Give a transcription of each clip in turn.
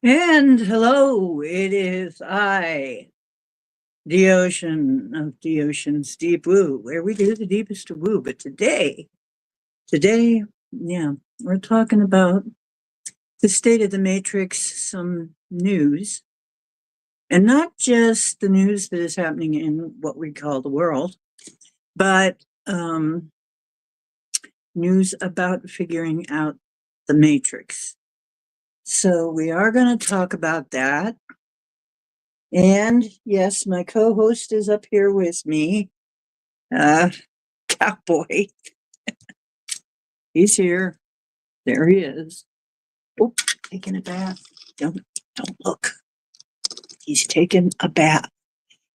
And hello, it is I, the ocean of the ocean's deep woo, where we do the deepest of woo. But today, yeah, we're talking about the state of the matrix, some news, and not just the news that is happening in what we call the world, but news about figuring out the matrix. So we are going to talk about that. And yes, my co host is up here with me. Uh, Cowboy. He's here. There he is. Oh, taking a bath. Don't look. He's taking a bath.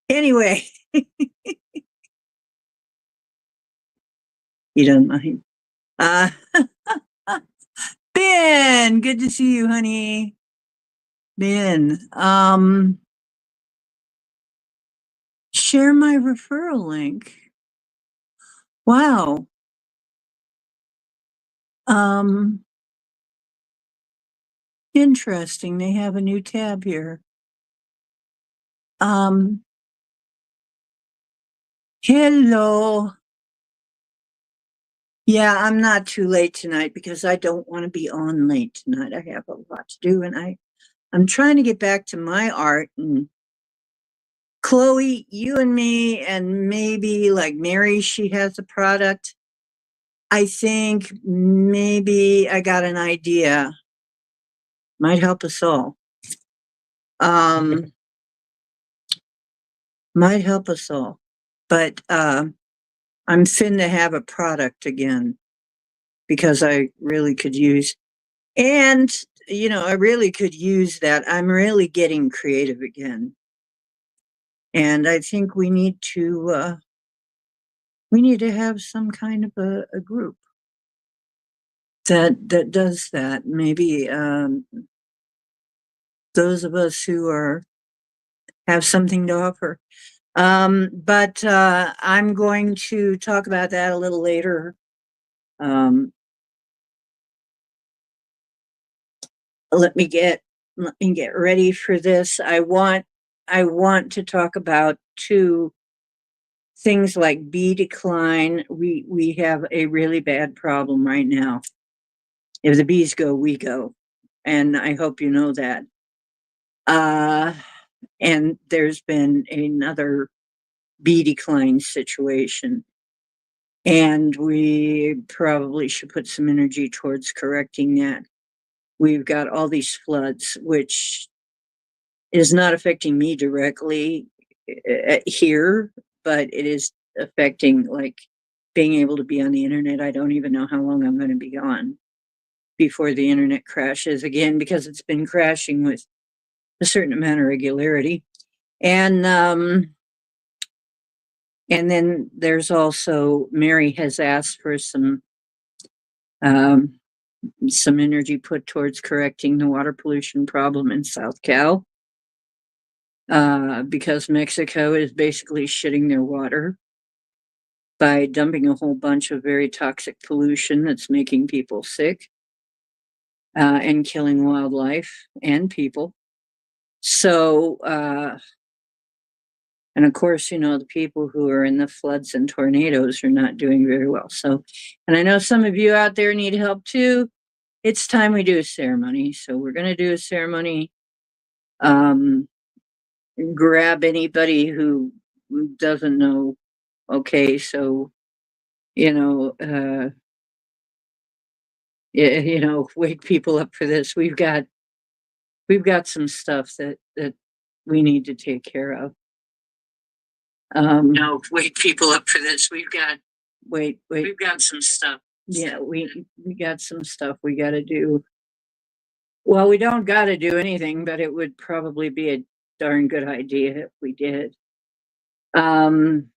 Anyway, he doesn't mind. Uh, Ben, good to see you, honey. Ben, share my referral link. Wow. Um, Interesting. They have a new tab here. Um, Hello. Yeah, I'm not too late tonight because I don't want to be on late tonight. I have a lot to do and I'm trying to get back to my art. And Chloe, you and me and maybe like Mary, she has a product. I think maybe I got an idea. Might help us all. Um might help us all. But I'm fin to have a product again because I really could use. And, I really could use that. I'm really getting creative again. And I think we need to have some kind of a group that does that. Maybe those of us who are have something to offer. But I'm going to talk about that a little later. Um, let me get ready for this. I want to talk about two things like bee decline. We have a really bad problem right now. If the bees go, we go, and I hope you know that. Uh, and there's been another bee decline situation, and we probably should put some energy towards correcting that. We've got all these floods, which is not affecting me directly here, but it is affecting like being able to be on the internet. I don't even know how long I'm going to be gone before the internet crashes again because it's been crashing with a certain amount of regularity. And then there's also Mary has asked for um, some energy put towards correcting the water pollution problem in S.Cal. Because Mexico is basically shitting their water by dumping a whole bunch of very toxic pollution that's making people sick and killing wildlife and people. So, and of course, the people who are in the floods and tornadoes are not doing very well. So, and I know some of you out there need help too. It's time we do a ceremony. So, we're going to do a ceremony. Grab anybody who doesn't know. Okay, so you know, uh, wake people up for this. We've got some stuff that we need to take care of. No, wake people up for this. Wait. We've got some stuff. Yeah, we got some stuff we got to do. Well, we don't got to do anything, but it would probably be a darn good idea if we did. Um,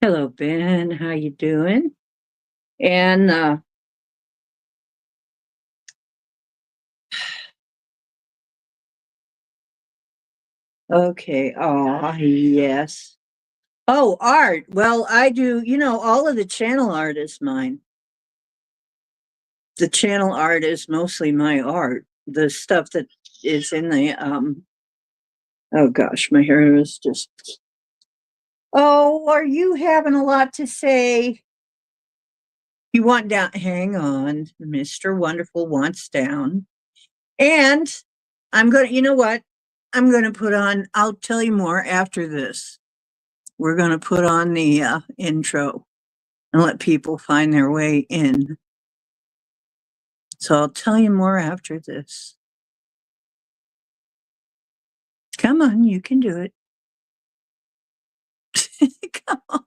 Hello, Ben. How you doing? And okay. Oh, yes. Oh, art. Well, I do, all of the channel art is mine. The channel art is mostly my art. the stuff that is in the oh gosh, my hair is just, oh, are you having a lot to say? You want down, hang on, Mr. Wonderful wants down. And I'm going to, you know what? I'm going to put on, I'll tell you more after this. We're going to put on the intro and let people find their way in. So I'll tell you more after this. Come on, you can do it. Come on.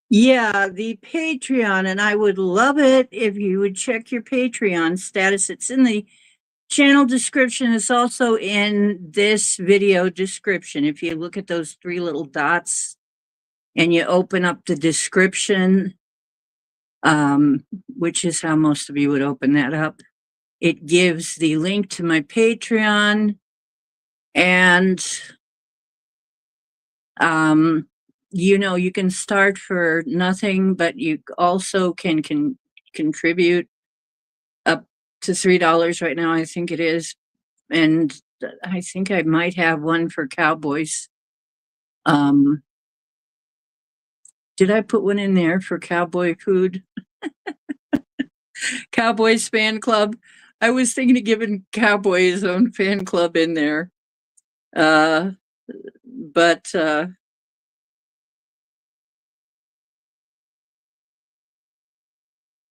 Yeah, the Patreon, and I would love it if you would check your Patreon status. It's in the channel description. It's also in this video description. If you look at those three little dots and you open up the description, um, which is how most of you would open that up, it gives the link to my Patreon. And um, you can start for nothing, but you also can contribute up to $3 right now, I think it is. And I think I might have one for Cowboys. Um, did I put one in there for Cowboy food? Cowboys fan club. I was thinking of giving Cowboy his own fan club in there. Uh, but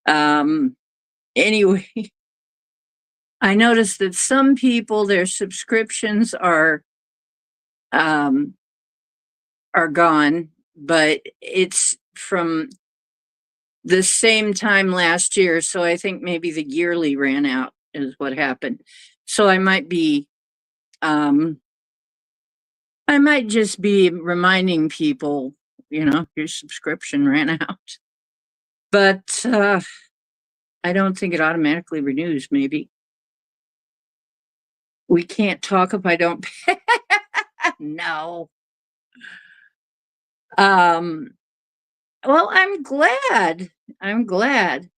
um, anyway, I noticed that some people, their subscriptions um, are gone, but it's from the same time last year. So I think maybe the yearly ran out is what happened. So um, I might just be reminding people, your subscription ran out. But I don't think it automatically renews, maybe. We can't talk if I don't pay. No. Um, well, I'm glad. I'm glad.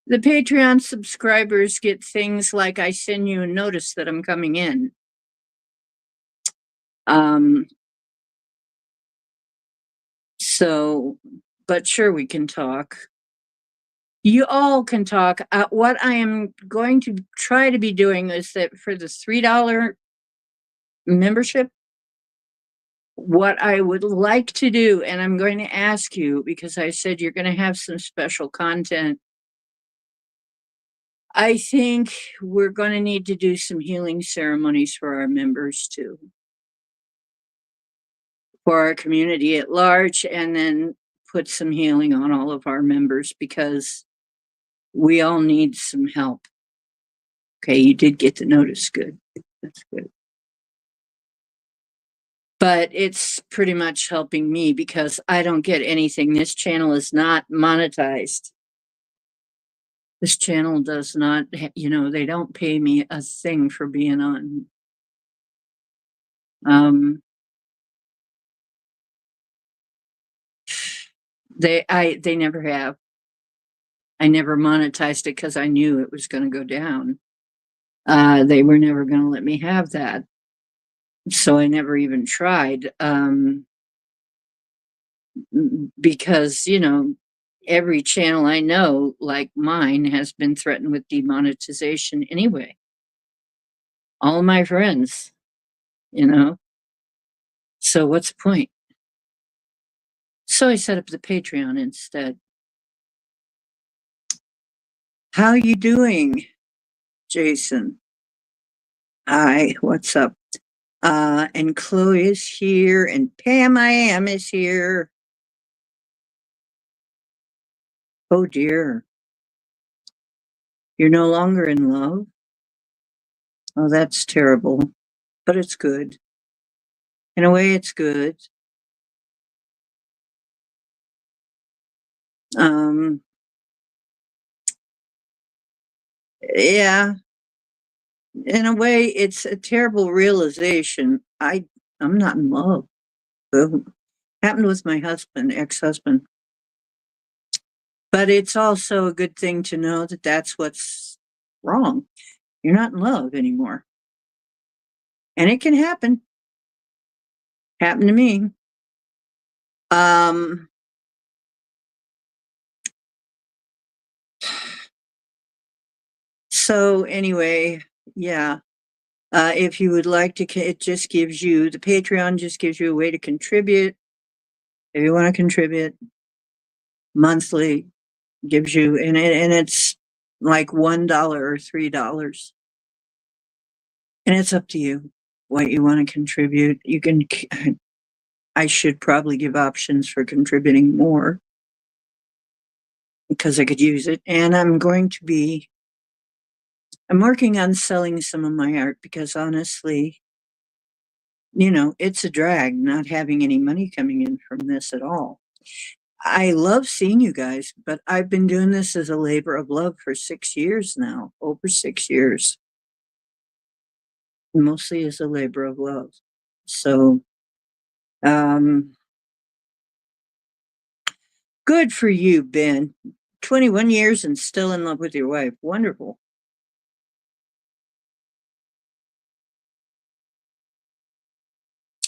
The Patreon subscribers get things like I send you a notice that I'm coming in. Um, so, but sure, we can talk. You all can talk. What I am going to try to be doing is that for the $3 membership, what I would like to do, and I'm going to ask you because I said you're going to have some special content. I think we're going to need to do some healing ceremonies for our members too, for our community at large, and then put some healing on all of our members because we all need some help. Okay, you did get the notice. Good. That's good. But it's pretty much helping me because I don't get anything. This channel is not monetized. This channel does not, they don't pay me a thing for being on. They never have. I never monetized it because I knew it was going to go down. They were never going to let me have that. So I never even tried. Because, every channel I know, like mine, has been threatened with demonetization anyway. All of my friends, you know. So what's the point? So I set up the Patreon instead. How you doing, Jason? Hi, what's up? And Chloe is here, and Pam I am is here. Oh dear. You're no longer in love? Oh, that's terrible. But it's good. In a way, it's good. Um, yeah, in a way, it's a terrible realization. I'm not in love. Happened with my husband, ex-husband. But it's also a good thing to know that that's what's wrong. You're not in love anymore. And it can happen. Happened to me. Um, so anyway, yeah. If you would like to, it just gives you, the Patreon just gives you a way to contribute. If you want to contribute monthly, gives you, and it's like $1 or $3. And it's up to you what you want to contribute. You can I should probably give options for contributing more because I could use it. And I'm working on selling some of my art because honestly, it's a drag not having any money coming in from this at all. I love seeing you guys, but I've been doing this as a labor of love for 6 years now, over 6 years, mostly as a labor of love. So, um, good for you, Ben. 21 years and still in love with your wife. Wonderful.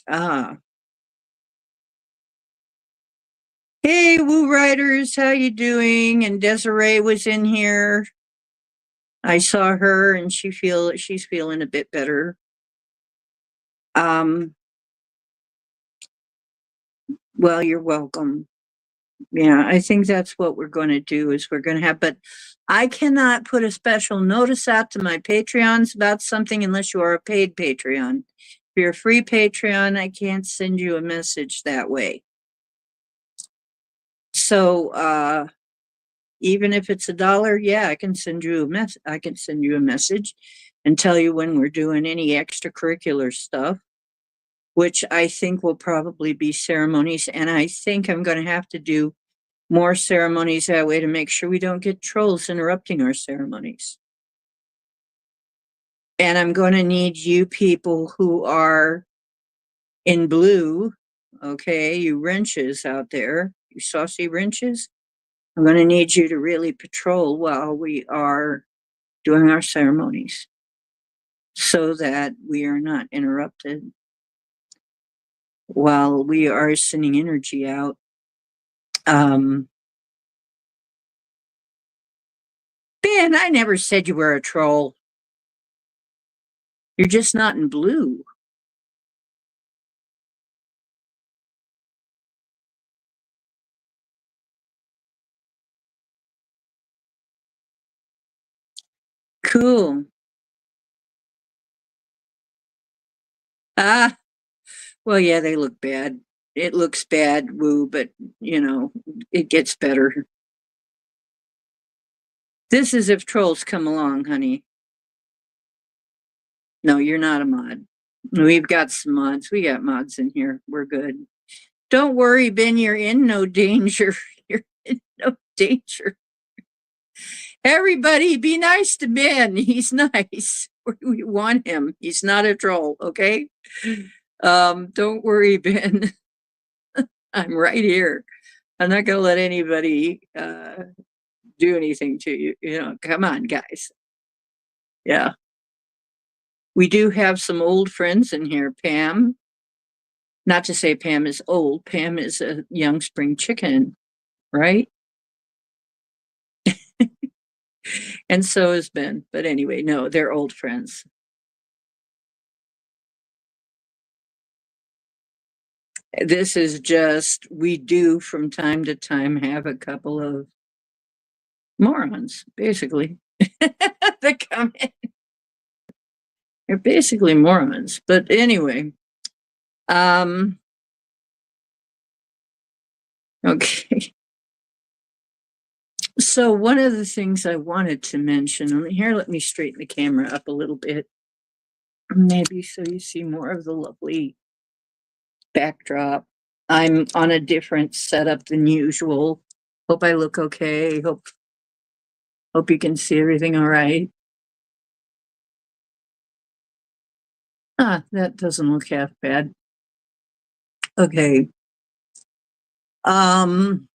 Ah. Hey, Woo Riders, how you doing? And Desiree was in here. I saw her and she's feeling a bit better. Um, well, you're welcome. Yeah, I think that's what we're going to do is we're going to have, but I cannot put a special notice out to my Patreons about something unless you are a paid Patreon. If you're a free Patreon, I can't send you a message that way. So, even if it's $1, yeah, I can send you a message and tell you when we're doing any extracurricular stuff, which I think will probably be ceremonies. And I think I'm going to have to do more ceremonies that way to make sure we don't get trolls interrupting our ceremonies. And I'm going to need you people who are in blue, okay, you wrenches out there, you saucy wrenches. I'm going to need you to really patrol while we are doing our ceremonies so that we are not interrupted while we are sending energy out. Um, Ben, I never said you were a troll. You're just not in blue. Cool. Ah, well, yeah, they look bad. It looks bad, woo, but you know, it gets better. This is if trolls come along, honey. No, you're not a mod. We've got some mods. We got mods in here. We're good. Don't worry, Ben, you're in no danger. You're in no danger. Everybody be nice to Ben. He's nice. We want him. He's not a troll, okay? Don't worry, Ben. I'm right here. I'm not gonna let anybody do anything to you. Come on, guys. Yeah. We do have some old friends in here. Pam, not to say Pam is old, Pam is a young spring chicken, right? And so has Ben. But anyway, no, they're old friends. This is just, we do from time to time have a couple of morons, basically, that come in. They're basically morons. But anyway, um, okay. So one of the things I wanted to mention, here, let me straighten the camera up a little bit, maybe so you see more of the lovely backdrop. I'm on a different setup than usual. Hope I look okay. Hope you can see everything all right. Ah, that doesn't look half bad. Okay. Um,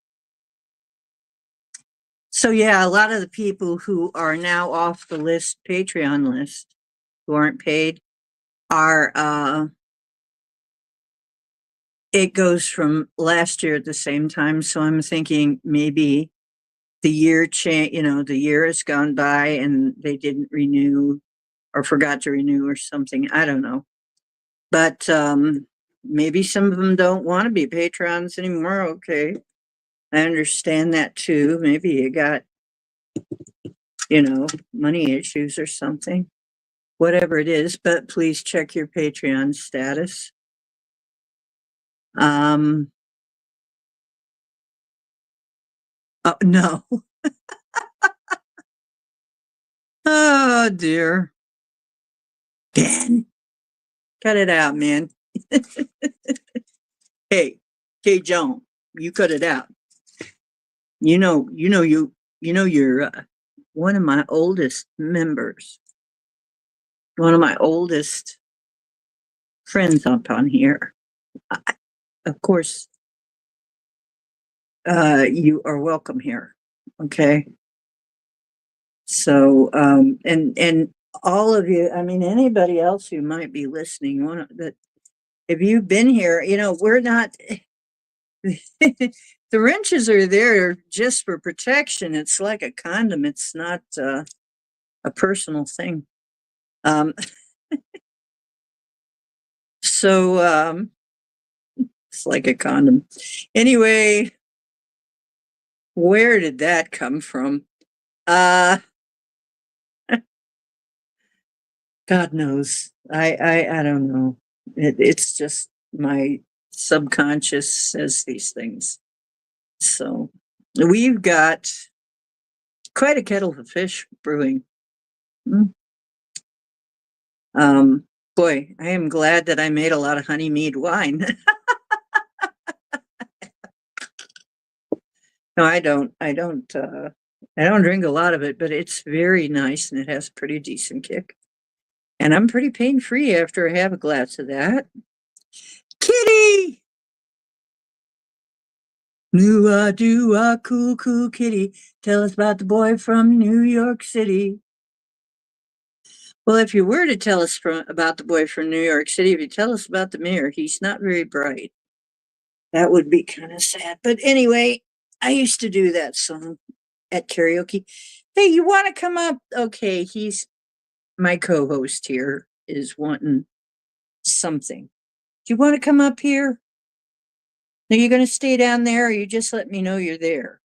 so yeah, a lot of the people who are now off the Patreon list, who aren't paid, are it goes from last year at the same time. So I'm thinking maybe the year has gone by and they didn't renew or forgot to renew or something. I don't know. But maybe some of them don't want to be patrons anymore. Okay. I understand that too. Maybe you got, money issues or something, whatever it is. But please check your Patreon status. Um, oh, no. Oh, dear. Ben, cut it out, man. Hey, hey, Joan, you cut it out. You're one of my oldest members, one of my oldest friends up on here. I, of course, you are welcome here. Okay. So, and all of you, I mean, anybody else who might be listening, one that if you've been here, we're not, the wrenches are there just for protection. It's like a condom. It's not a personal thing. Um, so it's like a condom. Anyway, where did that come from? Uh, God knows. I don't know. It's just my subconscious says these things. So we've got quite a kettle of fish brewing. Mm. Um, Boy, I am glad that I made a lot of honey mead wine. No, I don't. I don't drink a lot of it, but it's very nice and it has a pretty decent kick. And I'm pretty pain free after I have a glass of that. Kitty! Do cool, cool kitty. Tell us about the boy from New York City. Well, if you were to tell us about the boy from New York City, if you tell us about the mayor, he's not very bright. That would be kind of sad. But anyway, I used to do that song at karaoke. Hey, you want to come up? Okay, he's my co host here is wanting something. Do you want to come up here? Are you going to stay down there or you just let me know you're there?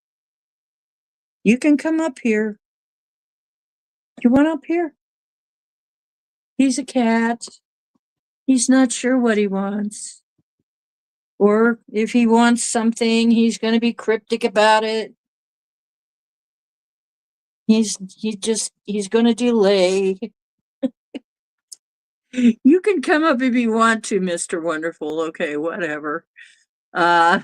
You can come up here. You want up here? He's a cat. He's not sure what he wants. Or if he wants something, he's going to be cryptic about it. He's going to delay. You can come up if you want to, Mr. Wonderful. Okay, whatever. Uh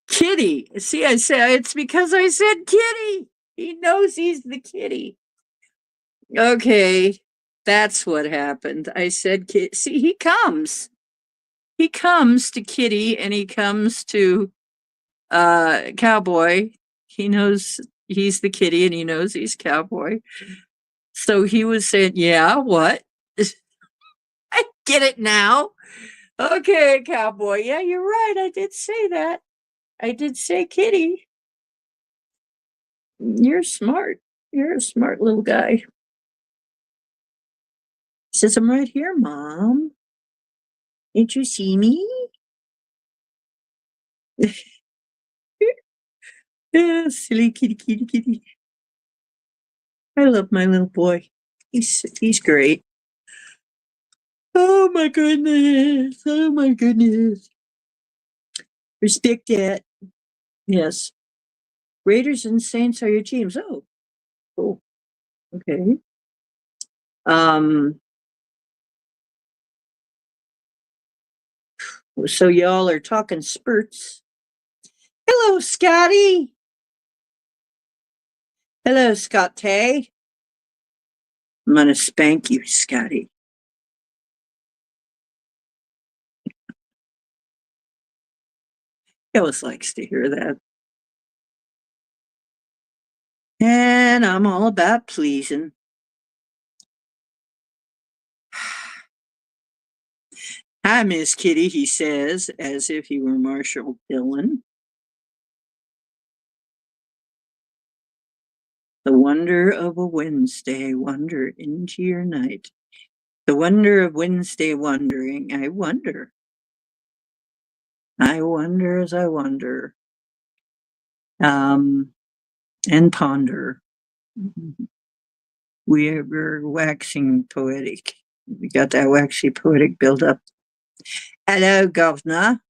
Kitty. See, I said it's because I said kitty. He knows he's the kitty. Okay, that's what happened. I said kitty. See, he comes. He comes to kitty and he comes to cowboy. He knows he's the kitty and he knows he's cowboy. So he was saying, yeah, what? I get it now. Okay, cowboy. Yeah, you're right. I did say that. I did say kitty. You're smart. You're a smart little guy. He says, I'm right here, Mom. Didn't you see me? Yeah, silly kitty, kitty, kitty. I love my little boy. He's great. Oh my goodness. Oh my goodness. Respect that. Yes. Raiders and Saints are your teams. Oh, cool. Okay. Um, so y'all are talking spurts. Hello, Scotty. Hello, Scott Tay. I'm gonna spank you, Scotty. He always likes to hear that. And I'm all about pleasing. Hi, Miss Kitty, he says, as if he were Marshall Dillon. The wonder of a Wednesday, wander into your night. The wonder of Wednesday wandering. I wonder. I wonder as I wonder. Um, and ponder. We're waxing poetic. We got that waxy poetic buildup. Hello, governor.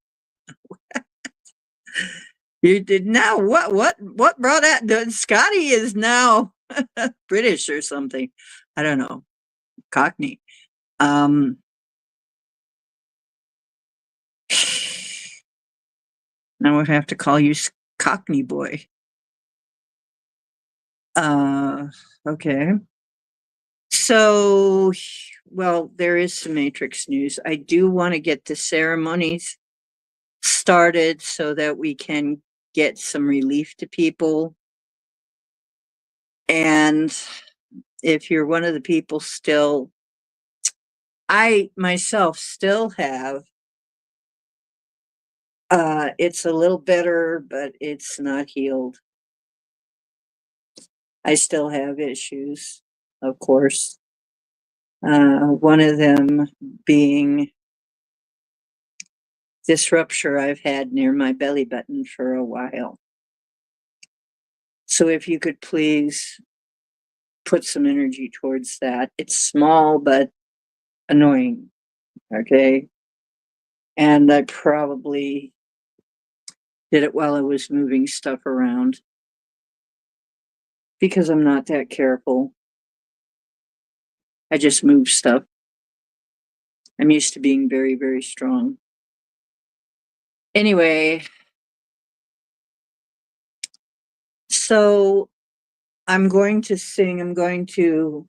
You did now. What brought that? Scotty is now British or something. I don't know. Cockney. Um, now we'll have to call you Cockney boy. Okay. So, well, there is some Matrix news. I do want to get the ceremonies started so that we can get some relief to people. And if you're one of the people still, I myself still have, it's a little better, but it's not healed. I still have issues, of course. One of them being this rupture I've had near my belly button for a while. So if you could please put some energy towards that. It's small, but annoying. Okay. And I probably did it while I was moving stuff around because I'm not that careful. I just move stuff. I'm used to being very, very strong. Anyway, so I'm going to sing, I'm going to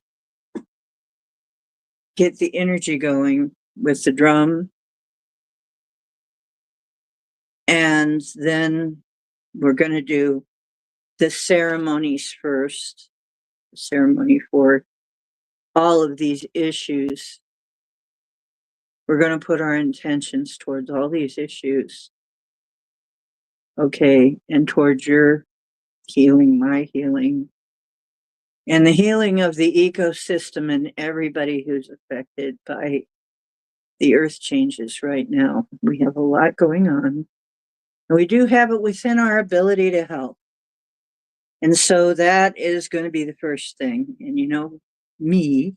get the energy going with the drum. And then we're going to do the ceremonies first, the ceremony for all of these issues. We're going to put our intentions towards all these issues. Okay. And towards your healing, my healing, and the healing of the ecosystem and everybody who's affected by the earth changes right now. We have a lot going on. And we do have it within our ability to help. And so that is going to be the first thing. And you know, me,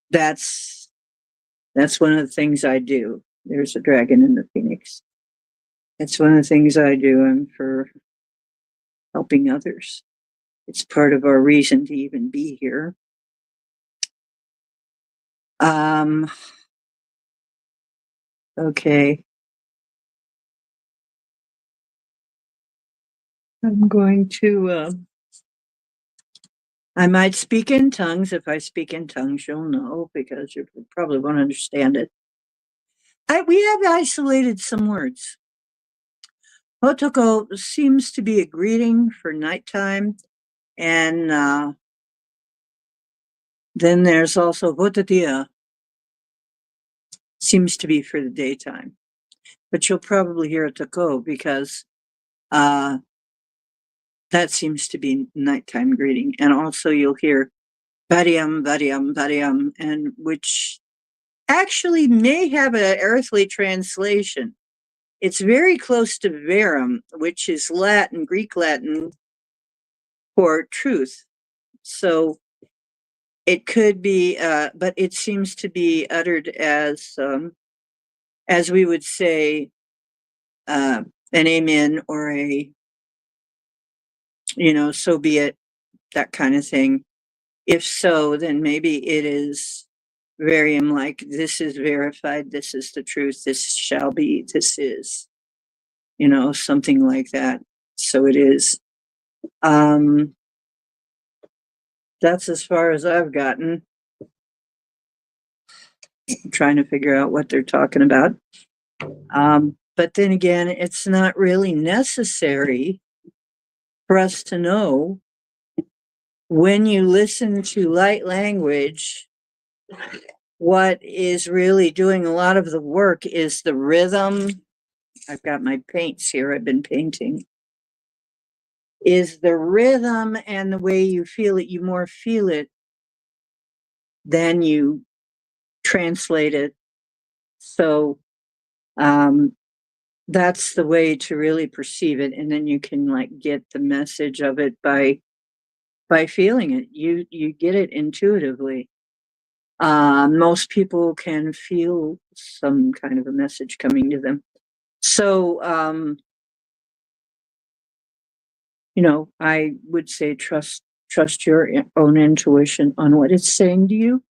that's one of the things I do. There's a dragon in the phoenix. It's one of the things I do. I'm for helping others. It's part of our reason to even be here. Okay. I'm going to, I might speak in tongues. If I speak in tongues, you'll know because you probably won't understand it. We have isolated some words. Hotoko seems to be a greeting for nighttime. And then there's also Hotatia, seems to be for the daytime. But you'll probably hear Toko because that seems to be nighttime greeting. And also you'll hear Variam, Variam, Variam, and which actually may have an earthly translation. It's very close to verum, which is Latin, Greek Latin for truth. So it could be, but it seems to be uttered as we would say, an amen or a, so be it, that kind of thing. If so, then maybe it is varium like this is verified, this is the truth, this shall be, this is, something like that. So it is. That's as far as I've gotten. I'm trying to figure out what they're talking about. But then again, it's not really necessary for us to know. When you listen to light language, what is really doing a lot of the work is the rhythm. I've got my paints here, I've been painting. Is the rhythm and the way you feel it, you more feel it than you translate it. So that's the way to really perceive it. And then you can get the message of it by feeling it. You get it intuitively. Most people can feel some kind of a message coming to them. So, I would say trust your own intuition on what it's saying to you.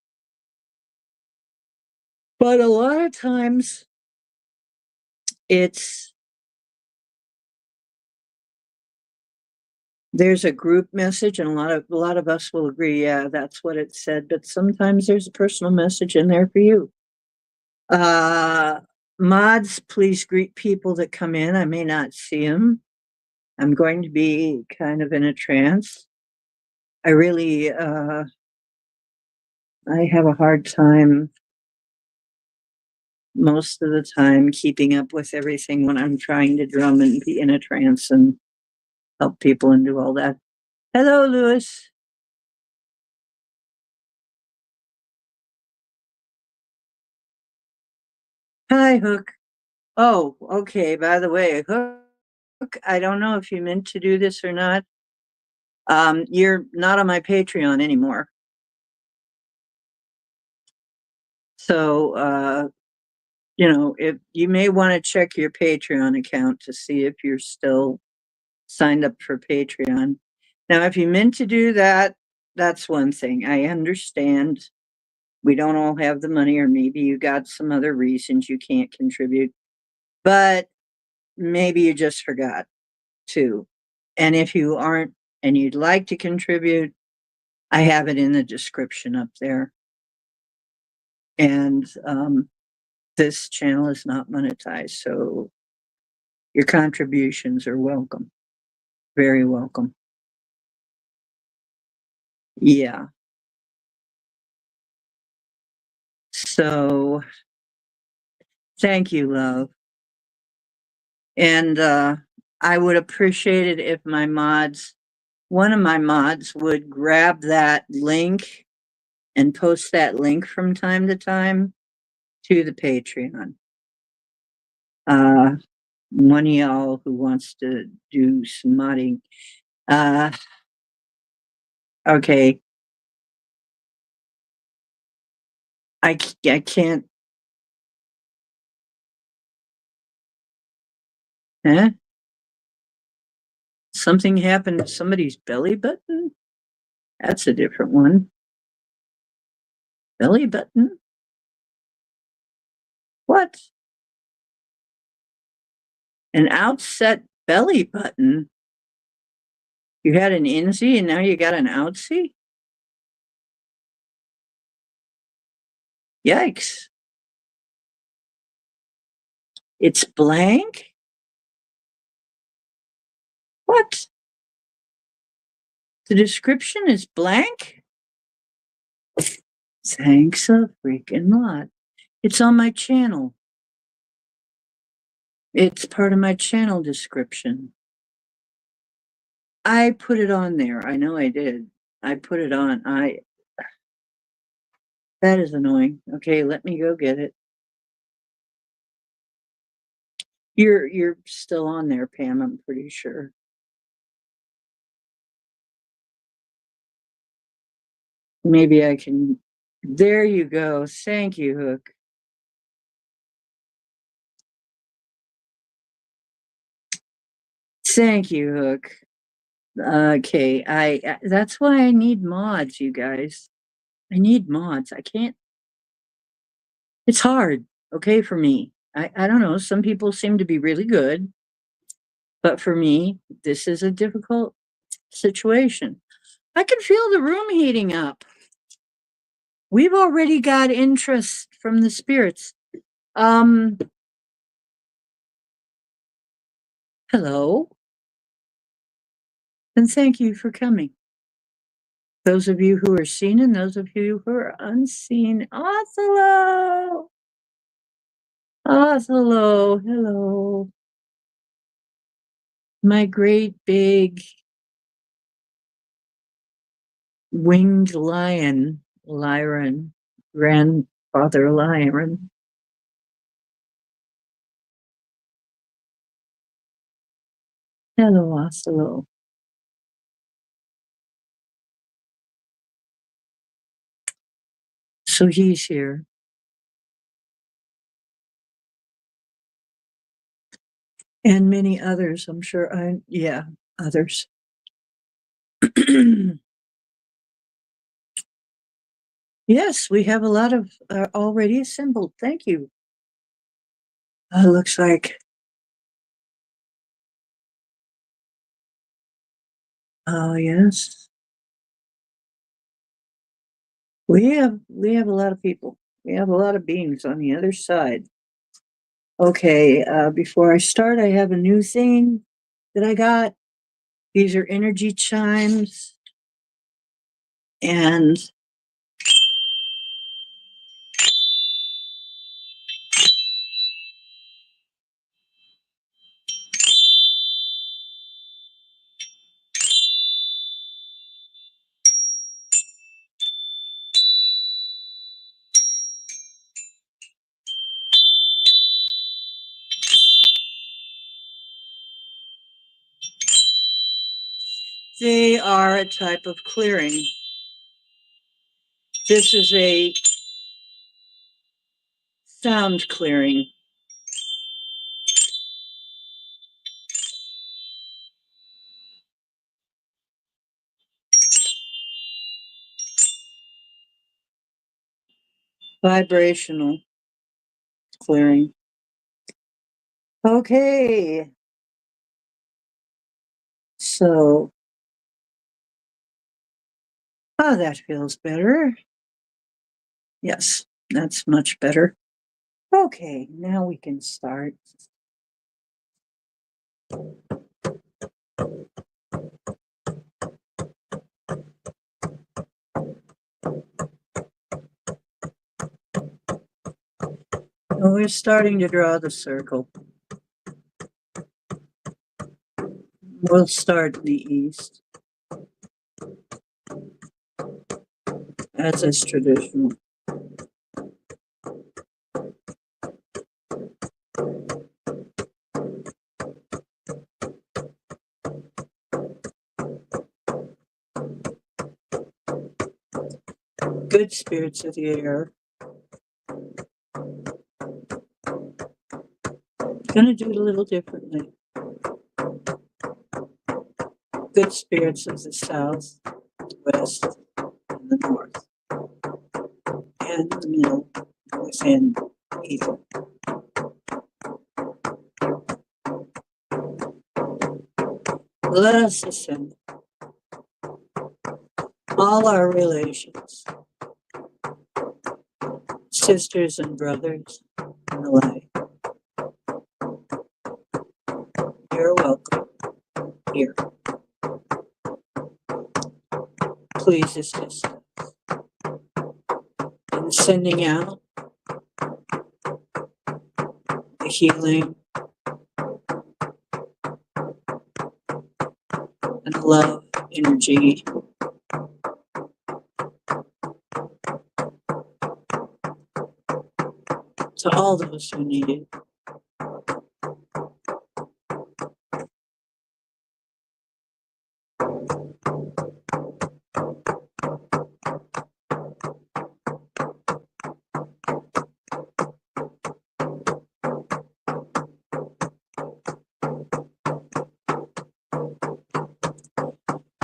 But a lot of times it's there's a group message, and a lot of us will agree, yeah, that's what it said. But sometimes there's a personal message in there for you. Uh, Mods, please greet people that come in. I may not see them. I'm going to be kind of in a trance. I really, I have a hard time most of the time keeping up with everything when I'm trying to drum and be in a trance and help people and do all that. Hello, Lewis. Hi, Hook. Oh, okay. By the way, Hook, I don't know if you meant to do this or not. You're not on my Patreon anymore. So, if you may want to check your Patreon account to see if you're still signed up for Patreon. Now, if you meant to do that, that's one thing. I understand we don't all have the money, or maybe you got some other reasons you can't contribute, but maybe you just forgot to. And if you aren't and you'd like to contribute, I have it in the description up there. And this channel is not monetized, so your contributions are welcome, very welcome. Yeah. So thank you, love. And I would appreciate it if one of my mods would grab that link and post that link from time to time to the Patreon. Uh, One of y'all who wants to do some modding. Uh, okay. I can't. Huh? Something happened to somebody's belly button? That's a different one. Belly button? What? An outset belly button? You had an insy and now you got an outsy? Yikes. It's blank? What? The description is blank? Thanks a freaking lot. It's on my channel. It's part of my channel description. I put it on there. I know I did. I put it on. That is annoying. Okay, let me go get it. You're still on there, Pam, I'm pretty sure. Maybe I can. There you go. Thank you, Hook. Thank you, Hook. Okay, that's why I need mods, you guys. I need mods. I can't. It's hard, okay, for me. I don't know. Some people seem to be really good, but for me, this is a difficult situation. I can feel the room heating up. We've already got interest from the spirits. Um, Hello, and thank you for coming. Those of you who are seen and those of you who are unseen. Oslo! Oslo, hello. My great big winged lion, Lyran, grandfather Lyran. Hello, Oslo. So he's here. And many others, I'm sure. Others. Yes, we have a lot of already assembled. Thank you. Looks like. Oh yes, we have a lot of people. We have a lot of beings on the other side. Okay, before I start, I have a new thing that I got. These are energy chimes, and they are a type of clearing. This is a sound clearing. Vibrational clearing. Okay. So, that feels better. Yes, that's much better. Okay, now we can start. We're starting to draw the circle. We'll start in the east. That's as traditional. Good spirits of the air. Gonna do it a little differently. Good spirits of the south, west, and the north, and the middle, within either. Let us ascend all our relations, sisters and brothers, and the like. You're welcome here. Please assist us in sending out the healing and love energy to all those who need it.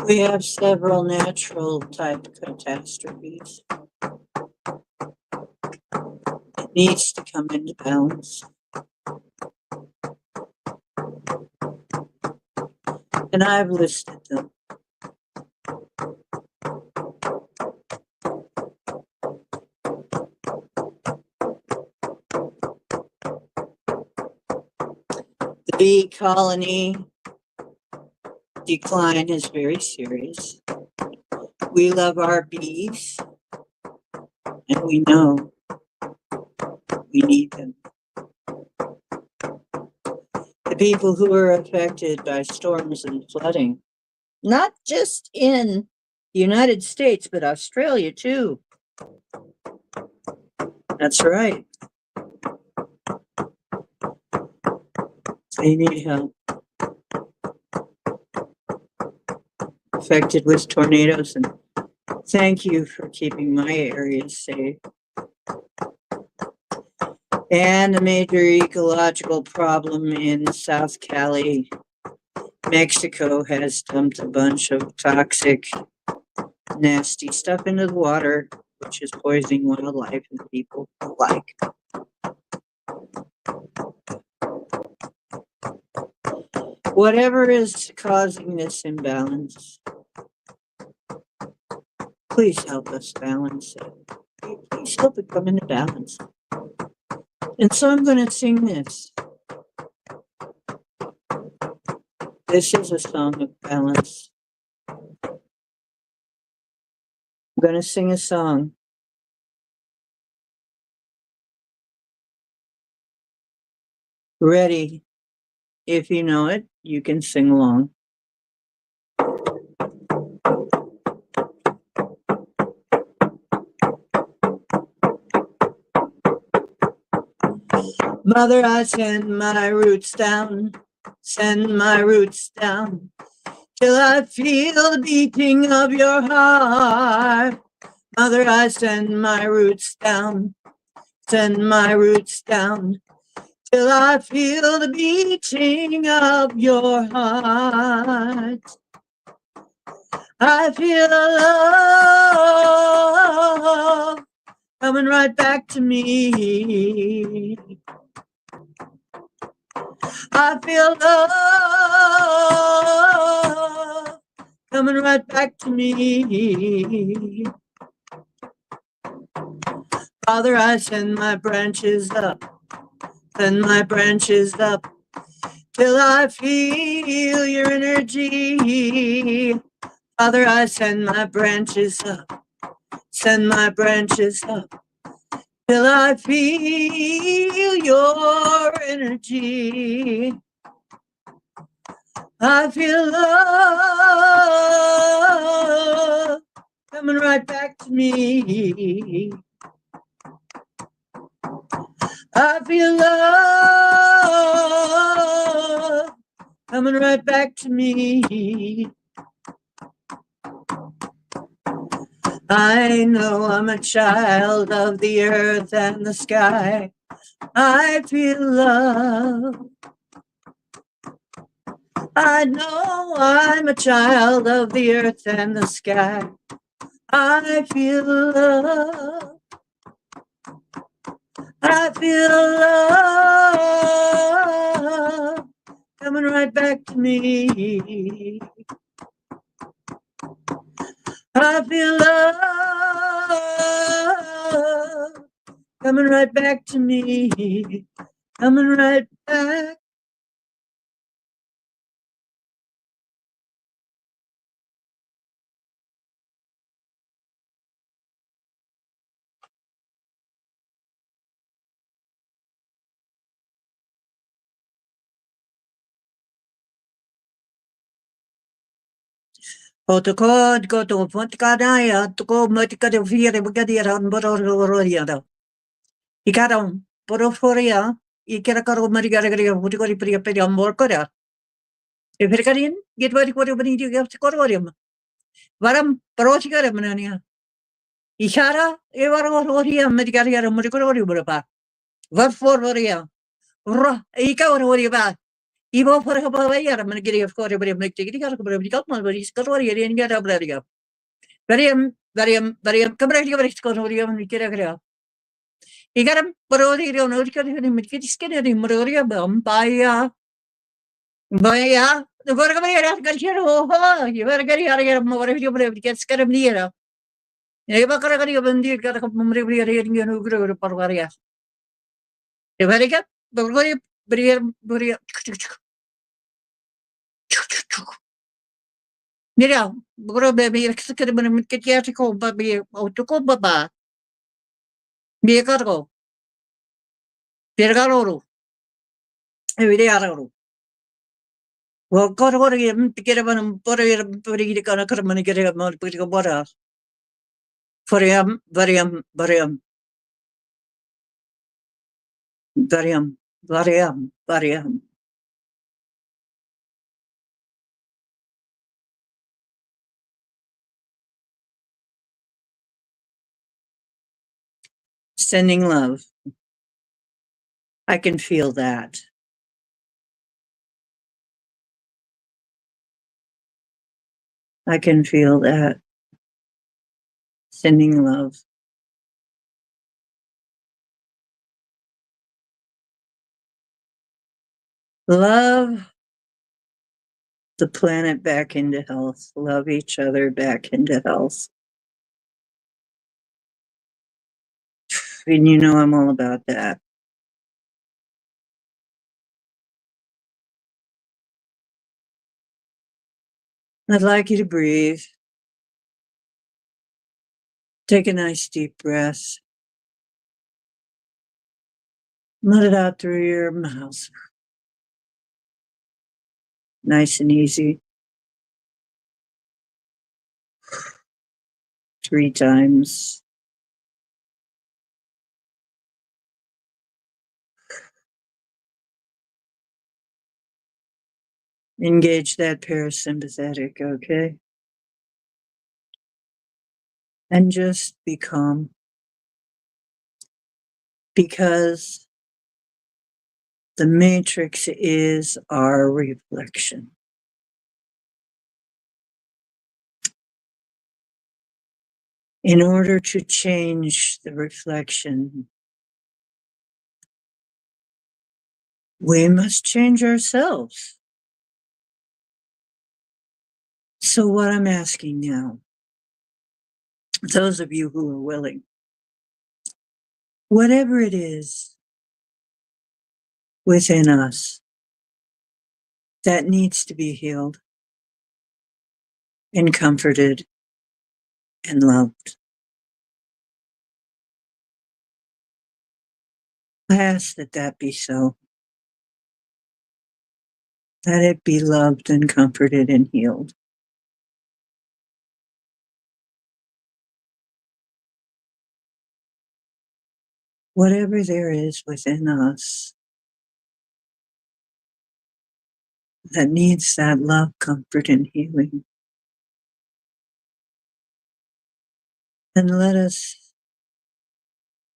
We have several natural type catastrophes. It needs to come into balance. And I've listed them. The bee colony decline is very serious. We love our bees, and we know we need them. The people who are affected by storms and flooding, not just in the United States, but Australia too. That's right. They need help. Affected with tornadoes, and thank you for keeping my area safe. And a major ecological problem in South Cali, Mexico has dumped a bunch of toxic, nasty stuff into the water, which is poisoning wildlife and people alike. Whatever is causing this imbalance, please help us balance it. Please help it come into balance. And so I'm going to sing this. This is a song of balance. I'm going to sing a song. Ready. If you know it, you can sing along. Mother, I send my roots down, send my roots down, till I feel the beating of your heart. Mother, I send my roots down, send my roots down, till I feel the beating of your heart. I feel love coming right back to me. I feel love coming right back to me. Father, I send my branches up, send my branches up, till I feel your energy. Father, I send my branches up, send my branches up, till I feel your energy. I feel love coming right back to me. I feel love coming right back to me. I know I'm a child of the earth and the sky. I feel love. I know I'm a child of the earth and the sky. I feel love. I feel love coming right back to me. I feel love coming right back to me. Coming right back. Otokod go to Fontanaya to go Motica Via Bagadia and Bororiada. Ikaram, Boroforia, Ikerakaro Marigararia, Muticori Priapedia Morcoda. If Hericarin, get what you need to get to Cororium. Varam, Parosicaramania. Ishara, Evaroria, Medicaria, Muricoriba. What for Voria? Ika or Voriba. Ivo for a Bavaya, Managiri of Corriba, make the Gatman, but he's Coria and Gatabraria. Varium, come right over to Coria and Kiragra. He got him, Paroria, no, get skin in Moria, Baya, Baya, the Gorgamaya, Gachero, you better get out of here, more if you get scared of near. Never got a Bendy, got a Mumri reading you grew to Parvaria. The very cat, Bulgaria, Buria, Mira, Buro baby, executive get Yatico, baby, Otoko Baba, be a cargo, Pirgaro, every day. Well, God, what are you to get him and put it on a crumb and get him on political water? For him, Varium, Varium. Sending love. I can feel that. I can feel that. Sending love. Love the planet back into health. Love each other back into health. And you know I'm all about that. I'd like you to breathe. Take a nice deep breath. Let it out through your mouth. Nice and easy. 3 times. Engage that parasympathetic, okay? And just be calm. Because the matrix is our reflection. In order to change the reflection, we must change ourselves. So, what I'm asking now, those of you who are willing, whatever it is within us that needs to be healed and comforted and loved, I ask that that be so. That it be loved and comforted and healed. Whatever there is within us that needs that love, comfort, and healing. And let us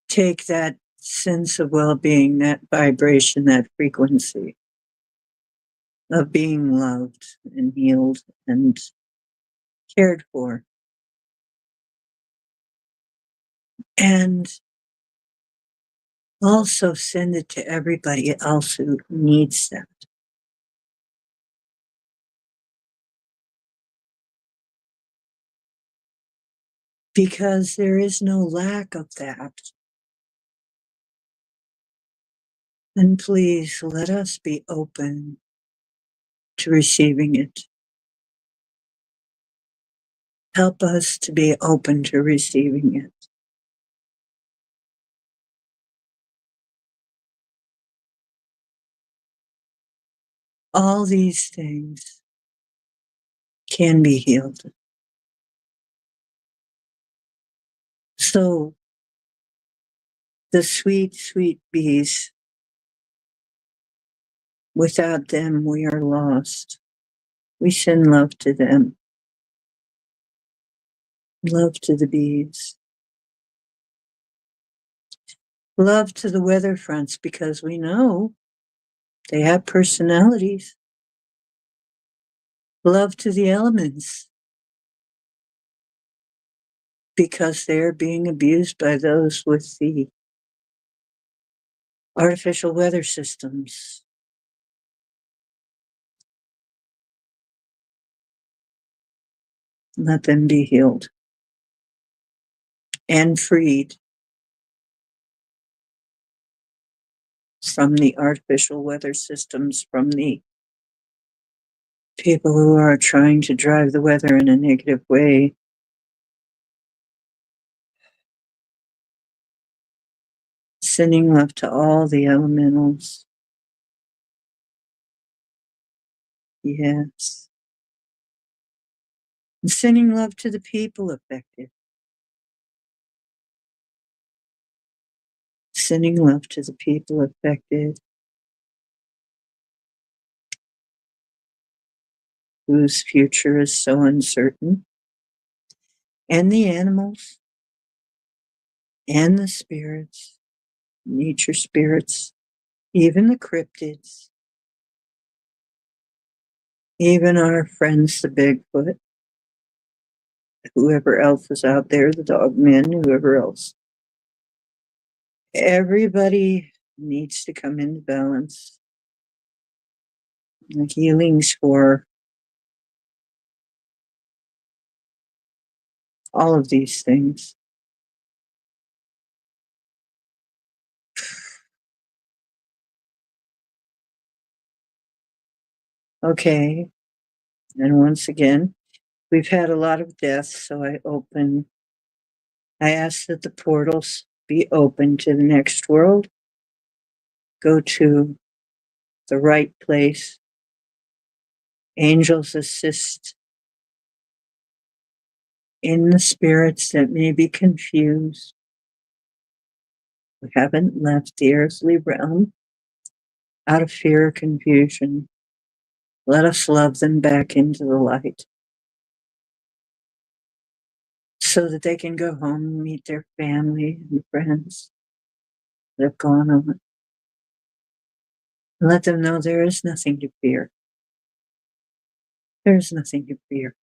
take that sense of well-being, that vibration, that frequency of being loved and healed and cared for. And also send it to everybody else who needs that. Because there is no lack of that. And please let us be open to receiving it. Help us to be open to receiving it. All these things can be healed. So, the sweet, sweet bees, without them, we are lost. We send love to them. Love to the bees. Love to the weather fronts because we know they have personalities. Love to the elements because they're being abused by those with the artificial weather systems. Let them be healed and freed from the artificial weather systems, from the people who are trying to drive the weather in a negative way. Sending love to all the elementals. Yes. And sending love to the people affected. Sending love to the people affected whose future is so uncertain. And the animals and the spirits, nature spirits, even the cryptids, even our friends, the Bigfoot, whoever else is out there, the dogmen, whoever else. Everybody needs to come into balance. The healings for all of these things. Okay. And once again, we've had a lot of deaths, so I ask that the portals be open to the next world, go to the right place. Angels assist in the spirits that may be confused, who haven't left the earthly realm out of fear or confusion. Let us love them back into the light so that they can go home and meet their family and friends that have gone on. Let them know there is nothing to fear. There is nothing to fear.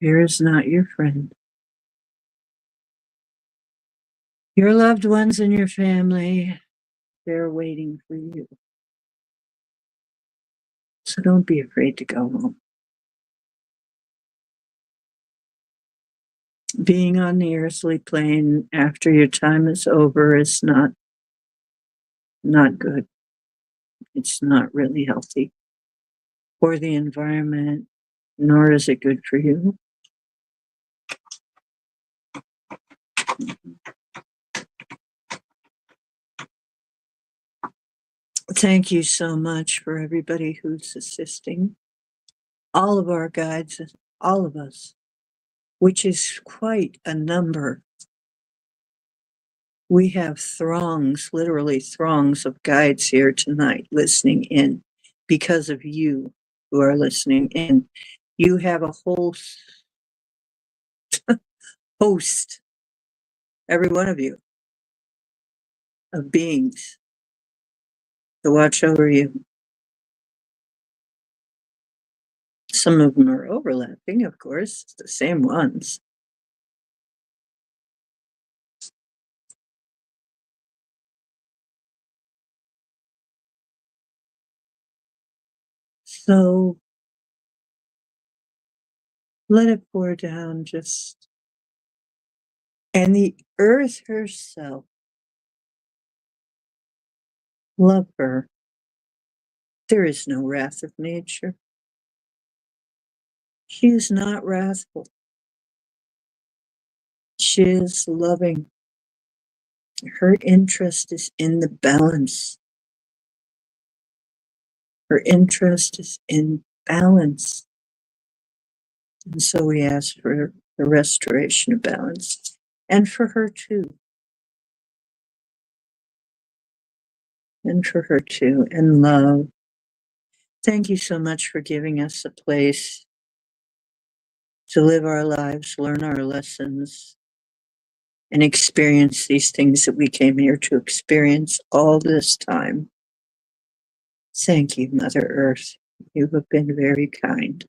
Fear is not your friend. Your loved ones and your family, they're waiting for you. So don't be afraid to go home. Being on the earthly plane after your time is over is not good. It's not really healthy for the environment, nor is it good for you. Thank you so much for everybody who's assisting. All of our guides, all of us, which is quite a number. We have throngs, literally throngs of guides here tonight listening in because of you who are listening in. You have a whole host, every one of you, of beings to watch over you. Some of them are overlapping, of course, it's the same ones. So let it pour down just. And the earth herself, love her. There is no wrath of nature. She is not wrathful. She is loving. Her interest is in the balance. Her interest is in balance. And so we ask for the restoration of balance. And for her too. And for her too. And love. Thank you so much for giving us a place to live our lives, learn our lessons, and experience these things that we came here to experience all this time. Thank you, Mother Earth. You have been very kind.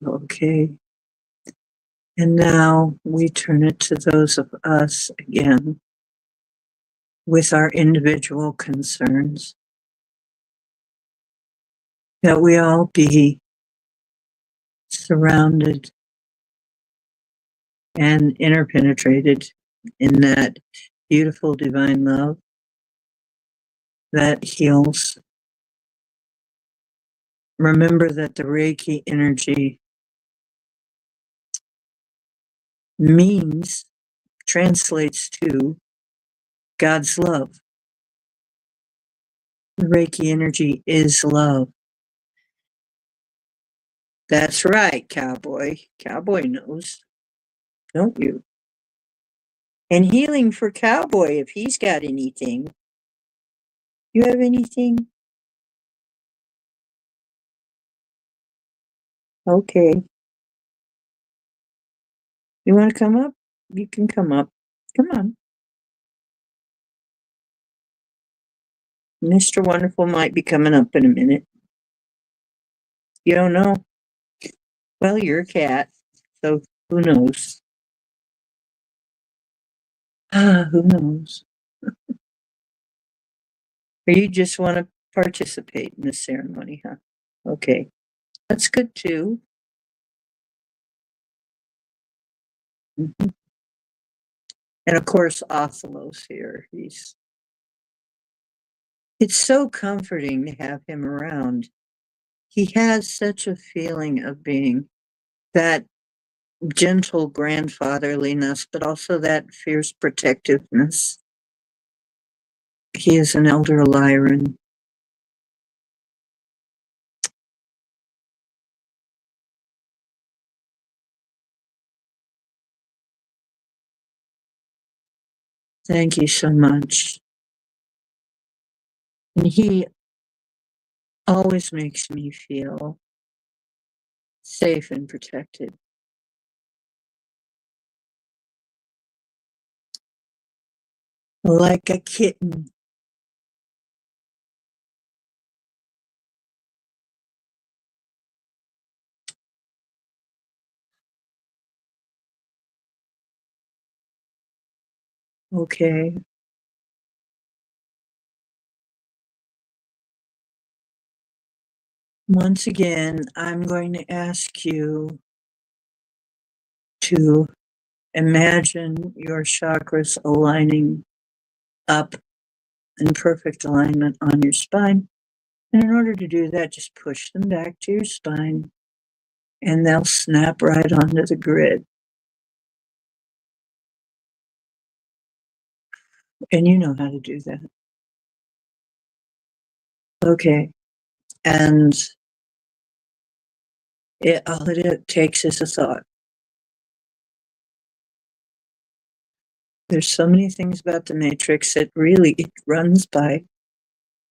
Okay. And now we turn it to those of us again with our individual concerns. That we all be surrounded and interpenetrated in that beautiful divine love that heals. Remember that the Reiki energy translates to God's love. The Reiki energy is love. That's right, cowboy. Cowboy knows, don't you? And healing for cowboy if he's got anything. You have anything? Okay. You want to come up? You can come up. Come on. Mr. Wonderful might be coming up in a minute. You don't know? Well, you're a cat, so who knows? Ah, who knows? Or you just want to participate in the ceremony, huh? Okay. That's good too. Mhm. And of course, Othello's here. It's so comforting to have him around. He has such a feeling of being that gentle grandfatherliness, but also that fierce protectiveness. He is an elder Lyran. Thank you so much. And he always makes me feel safe and protected. Like a kitten. Okay. Once again, I'm going to ask you to imagine your chakras aligning up in perfect alignment on your spine. And in order to do that, just push them back to your spine and they'll snap right onto the grid. And you know how to do that. Okay. And all it takes is a thought. There's so many things about the matrix that really it runs by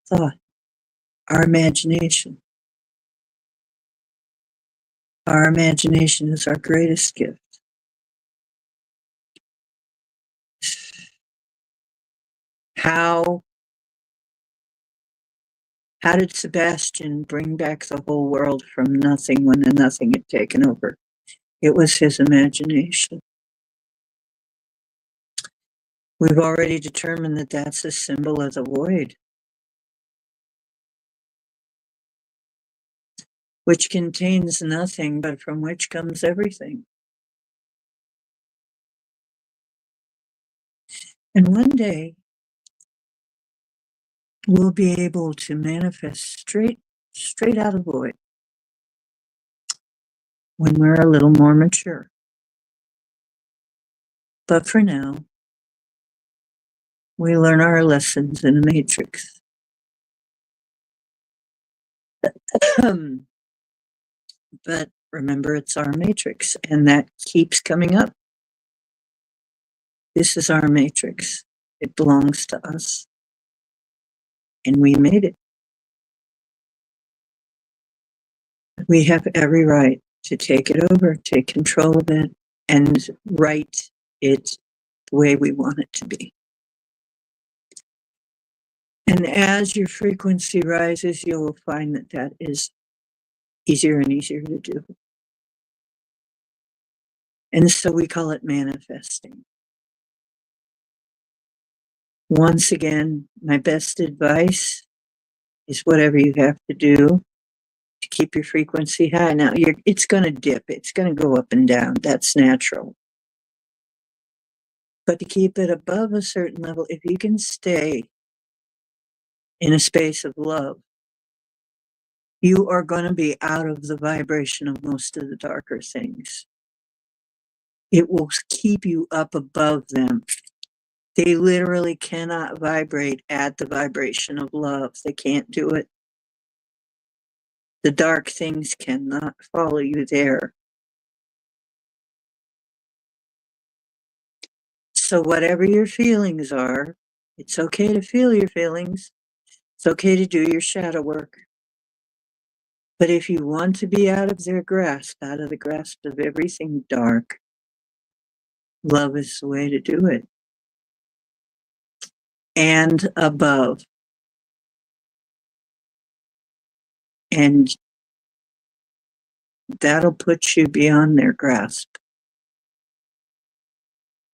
thought, our imagination. Our imagination is our greatest gift. How did Sebastian bring back the whole world from nothing when the nothing had taken over? It was his imagination. We've already determined that that's a symbol of the void, which contains nothing, but from which comes everything. And one day, we'll be able to manifest straight out of the void when we're a little more mature. But for now, we learn our lessons in the matrix. But remember, it's our matrix, and that keeps coming up. This is our matrix. It belongs to us. And we made it. We have every right to take it over, take control of it, and write it the way we want it to be. And as your frequency rises, you will find that that is easier and easier to do. And so we call it manifesting. Once again, my best advice is whatever you have to do to keep your frequency high. Now, it's going to dip. It's going to go up and down. That's natural. But to keep it above a certain level, if you can stay in a space of love, you are going to be out of the vibration of most of the darker things. It will keep you up above them. They literally cannot vibrate at the vibration of love. They can't do it. The dark things cannot follow you there. So, whatever your feelings are, it's okay to feel your feelings. It's okay to do your shadow work. But if you want to be out of their grasp, out of the grasp of everything dark, love is the way to do it. And above. And that'll put you beyond their grasp.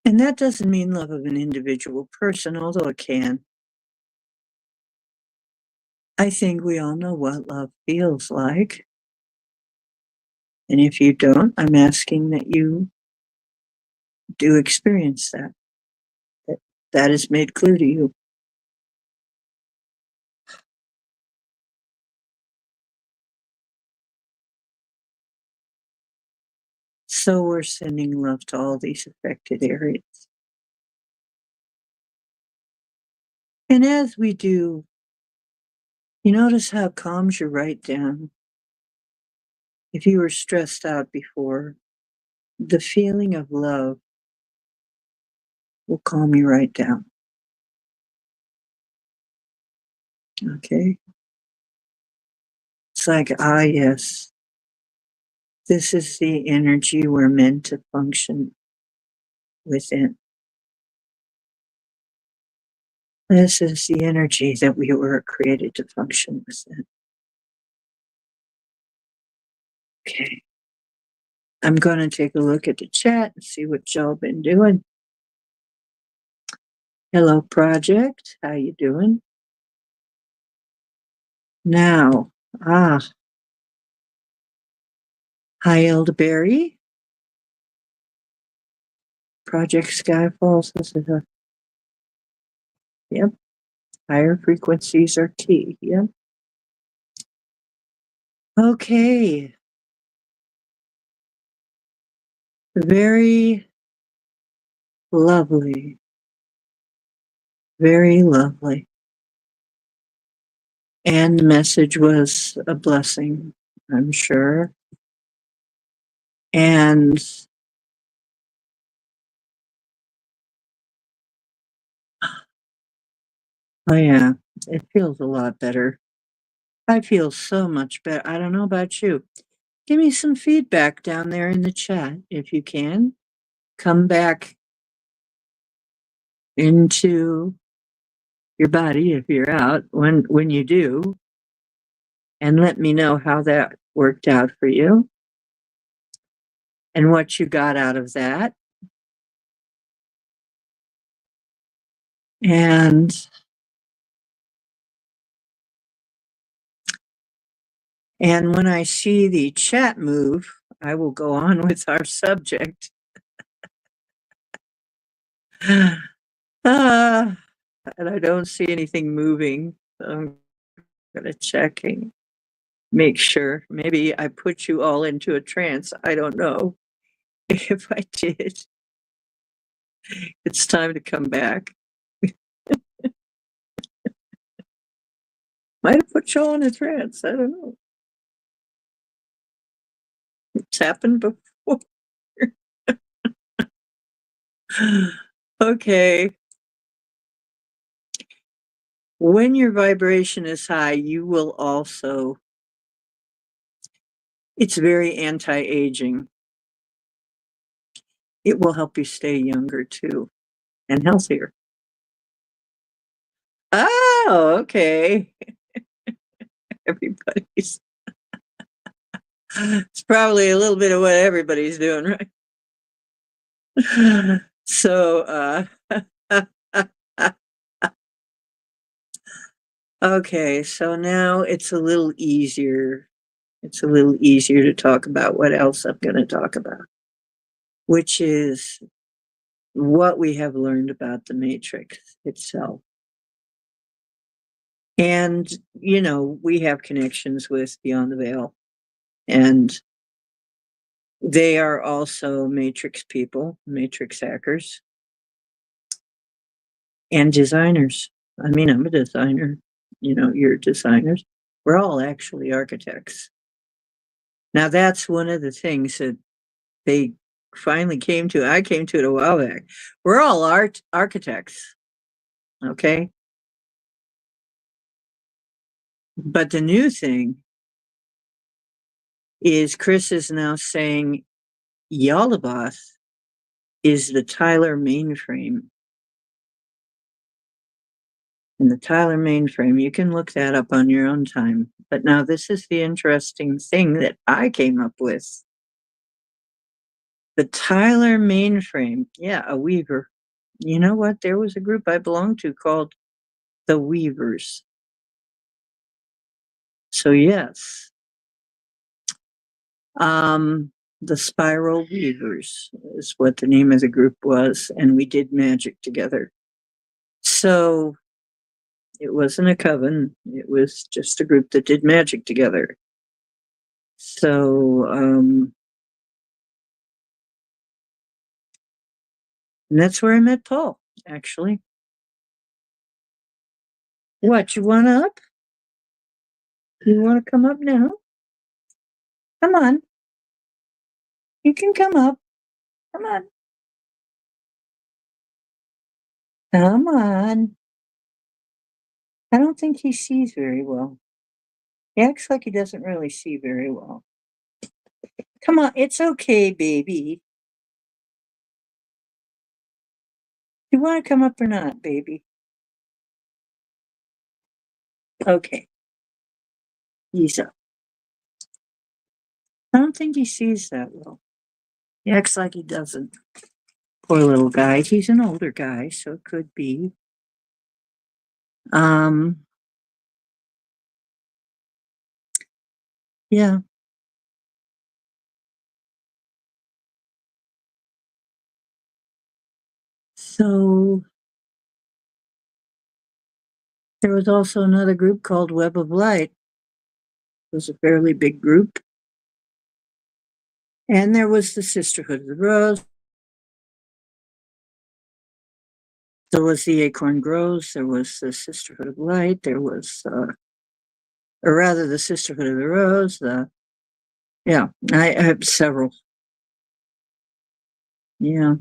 And that doesn't mean love of an individual person, although it can. I think we all know what love feels like. And if you don't, I'm asking that you do experience that. That is made clear to you. So we're sending love to all these affected areas. And as we do, you notice how it calms you right down. If you were stressed out before, the feeling of love will calm you right down. Okay? It's like, ah, yes, this is the energy we're meant to function within. This is the energy that we were created to function within. Okay. I'm going to take a look at the chat and see what y'all been doing. Hello, Project. How you doing? Now, hi, Elderberry. Project Skyfall says, yep, higher frequencies are key. Yep. Okay. Very lovely. Very lovely. And the message was a blessing, I'm sure. And oh, yeah, it feels a lot better. I feel so much better. I don't know about you. Give me some feedback down there in the chat if you can. Come back into your body if you're out when you do, and let me know how that worked out for you and what you got out of that. And when I see the chat move, I will go on with our subject. And I don't see anything moving. So I'm going to check and make sure. Maybe I put you all into a trance. I don't know. If I did, it's time to come back. Might have put you all in a trance. I don't know. It's happened before. Okay. When your vibration is high, you will also, it's very anti-aging. It will help you stay younger too and healthier. Oh, okay. Everybody's, it's probably a little bit of what everybody's doing, right? So, okay, so now it's a little easier. It's a little easier to talk about what else I'm going to talk about, which is what we have learned about the matrix itself. And, you know, we have connections with Beyond the Veil, and they are also matrix people, matrix hackers, and designers. I mean, I'm a designer. You know, you're designers. We're all actually architects. Now that's one of the things that they finally came to. I came to it a while back. We're all architects, okay? But the new thing is Chris is now saying Yaldabaoth is the Tyler mainframe. And the Tyler mainframe, you can look that up on your own time. But now this is the interesting thing that I came up with. The Tyler mainframe, yeah, a weaver. You know what? There was a group I belonged to called the Weavers. So yes, the Spiral Weavers is what the name of the group was, and we did magic together. So it wasn't a coven; it was just a group that did magic together. So and that's where I met Paul. Actually, what you want up? You want to come up now? Come on, you can come up. Come on, come on. I don't think he sees very well. He acts like he doesn't really see very well. Come on, it's okay, baby. You want to come up or not, baby? Okay, he's up. I don't think he sees that well. He acts like he doesn't. Poor little guy. He's an older guy, so it could be. Um, yeah. So there was also another group called Web of Light. It was a fairly big group. And there was the Sisterhood of the Rose. There was the Acorn Groves. There was the Sisterhood of Light. There was, or rather, the Sisterhood of the Rose. Yeah, I have several. Yeah,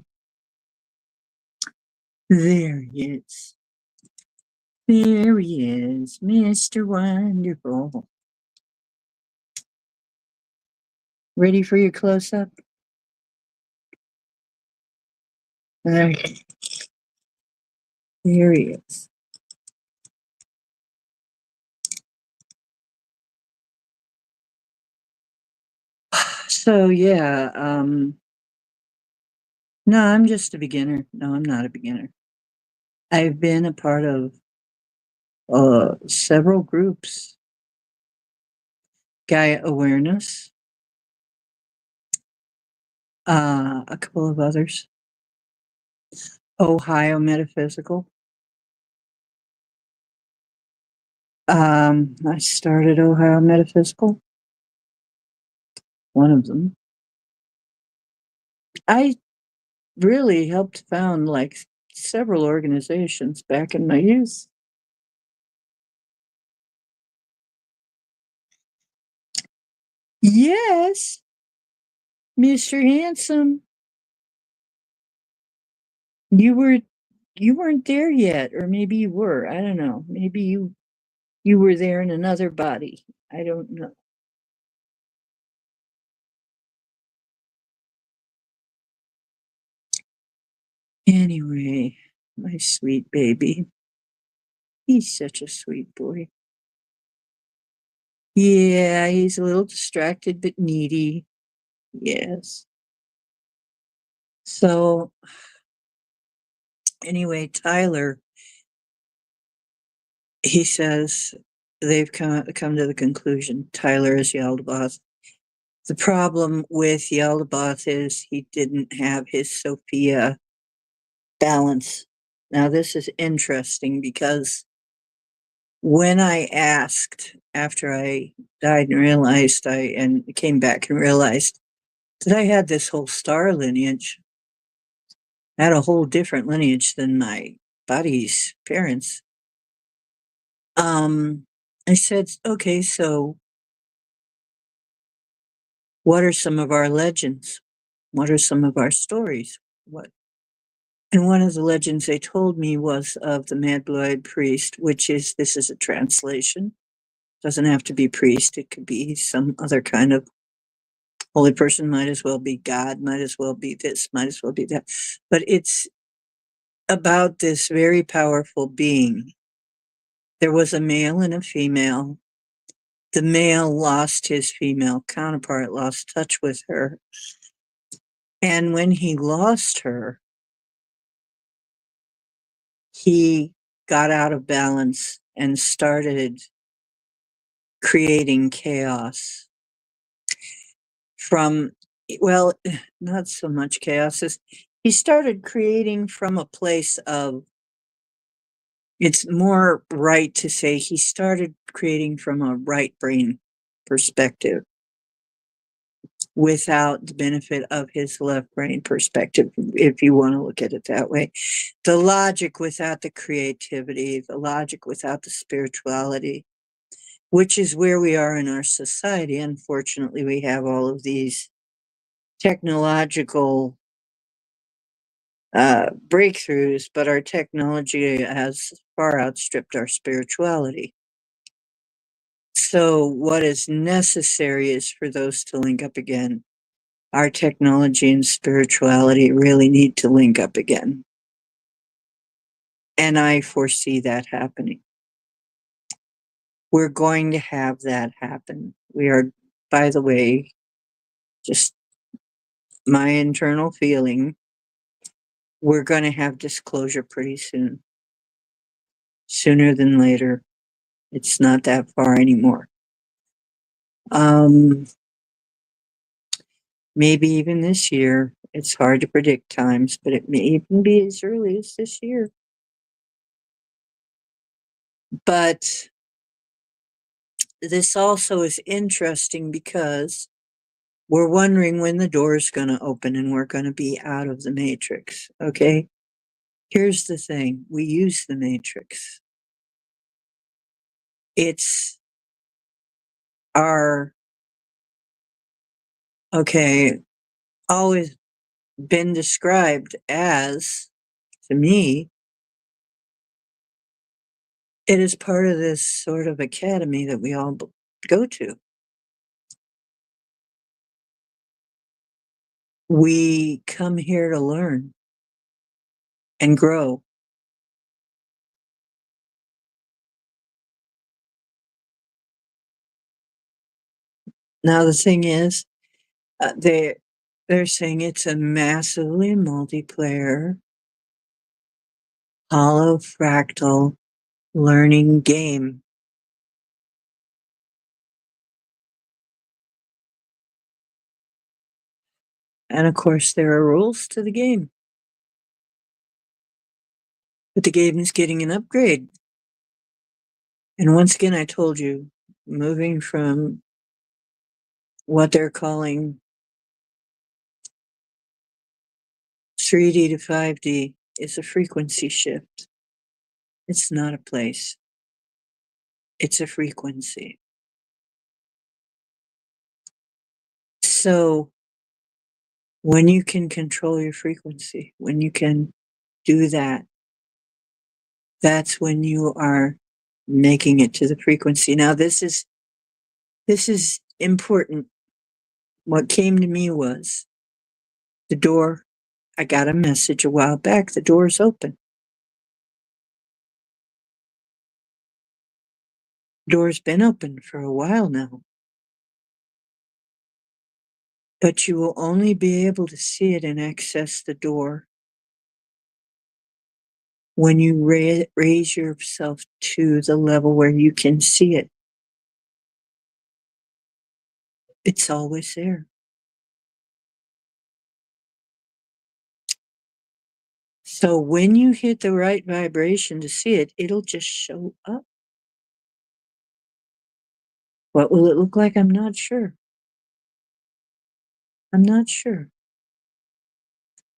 there he is. There he is, Mr. Wonderful. Ready for your close up? Okay, there he is. So yeah, no, I'm just a beginner. No, I'm not a beginner. I've been a part of several groups. Gaia Awareness, a couple of others. Ohio Metaphysical. I started Ohio Metaphysical, one of them. I really helped found like several organizations back in my youth. Yes, Mr. Handsome, you were you weren't there yet, or maybe you were. I don't know. Maybe you were there in another body. I don't know. Anyway, my sweet baby. He's such a sweet boy. Yeah, he's a little distracted but needy. Yes. So anyway, Tyler, he says they've come to the conclusion Tyler is Yaldabaoth. The problem with Yaldabaoth is he didn't have his Sophia balance. Now this is interesting because when I asked after I died and realized and came back and realized that I had this whole star lineage, I had a whole different lineage than my body's parents. I said, okay, so What are some of our legends? What are some of our stories? What And one of the legends they told me was of the mad blue-eyed priest, which is this is a translation. Doesn't have to be priest. It could be some other kind of holy person. Might as well be God. Might as well be this. Might as well be that. But it's about this very powerful being. There was a male and a female. The male lost his female counterpart, lost touch with her. And when he lost her, he got out of balance and started creating chaos from, well, not so much chaos as he started creating from a place of, it's more right to say he started creating from a right brain perspective without the benefit of his left brain perspective, if you want to look at it that way. The logic without the creativity, the logic without the spirituality, which is where we are in our society. Unfortunately, we have all of these technological breakthroughs, but our technology has far outstripped our spirituality. So, what is necessary is for those to link up again. Our technology and spirituality really need to link up again. And I foresee that happening. We're going to have that happen. We are, by the way, just my internal feeling, we're going to have disclosure pretty soon. Sooner than later. It's not that far anymore. Maybe even this year. It's hard to predict times, but it may even be as early as this year. But this also is interesting because we're wondering when the door is going to open and we're going to be out of the matrix. Okay. Here's the thing. We use the matrix. It's our, okay, always been described as, to me, it is part of this sort of academy that we all go to. We come here to learn and grow. Now, the thing is, they're saying it's a massively multiplayer, hollow fractal learning game. And of course, there are rules to the game. But the game is getting an upgrade. And once again, I told you, moving from what they're calling 3D to 5D is a frequency shift. It's not a place, it's a frequency. So, when you can control your frequency, when you can do that, that's when you are making it to the frequency. Now, this is important. What came to me was the door. I got a message a while back. The door's open. Door's been open for a while now. But you will only be able to see it and access the door when you raise yourself to the level where you can see it. It's always there. So when you hit the right vibration to see it, it'll just show up. What will it look like? I'm not sure. I'm not sure.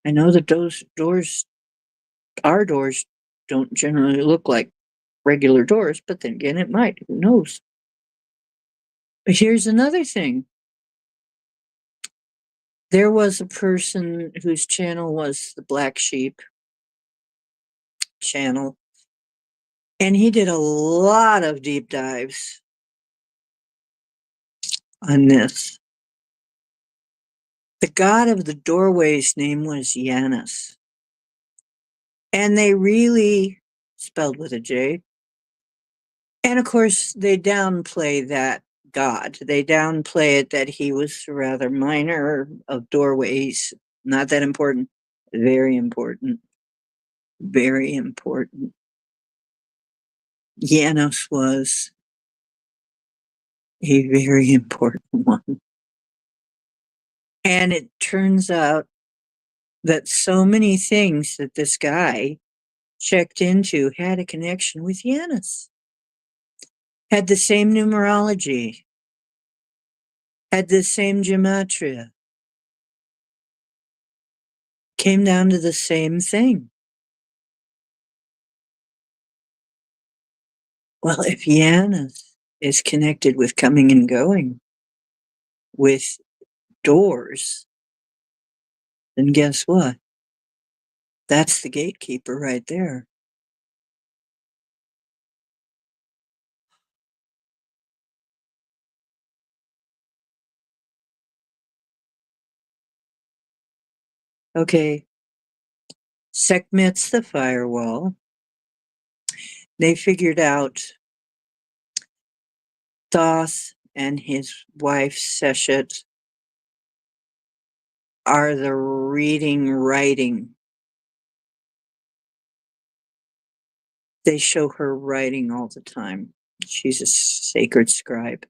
I know that those doors, our doors, don't generally look like regular doors, but then again, it might. Who knows? But here's another thing. There was a person whose channel was the Black Sheep channel, and he did a lot of deep dives on this. The god of the doorway's name was Janus. And they really, spelled with a J. And of course, they downplay that god. They downplay it that he was rather minor of doorways, not that important. Very important. Very important. Janus was a very important one. And it turns out that so many things that this guy checked into had a connection with Janus, had the same numerology, had the same gematria, came down to the same thing. Well, if Janus is connected with coming and going, with doors, then guess what? That's the gatekeeper right there. Okay, Sekhmet's the firewall. They figured out Thoth and his wife Seshet are the reading, writing. They show her writing all the time. She's a sacred scribe.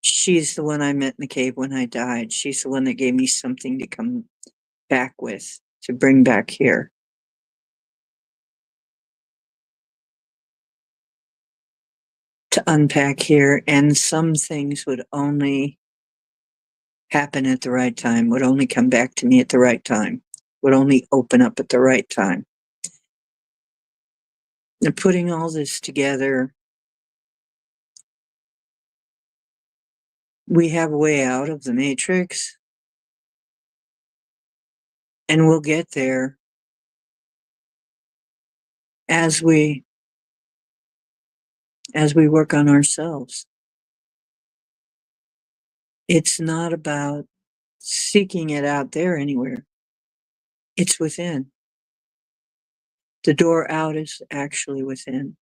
She's the one I met in the cave when I died. She's the one that gave me something to come back with, to bring back here. To unpack here, and some things would only happen at the right time, would only come back to me at the right time, would only open up at the right time. And putting all this together, we have a way out of the matrix, and we'll get there as we work on ourselves. It's not about seeking it out there anywhere. It's within. The door out is actually within.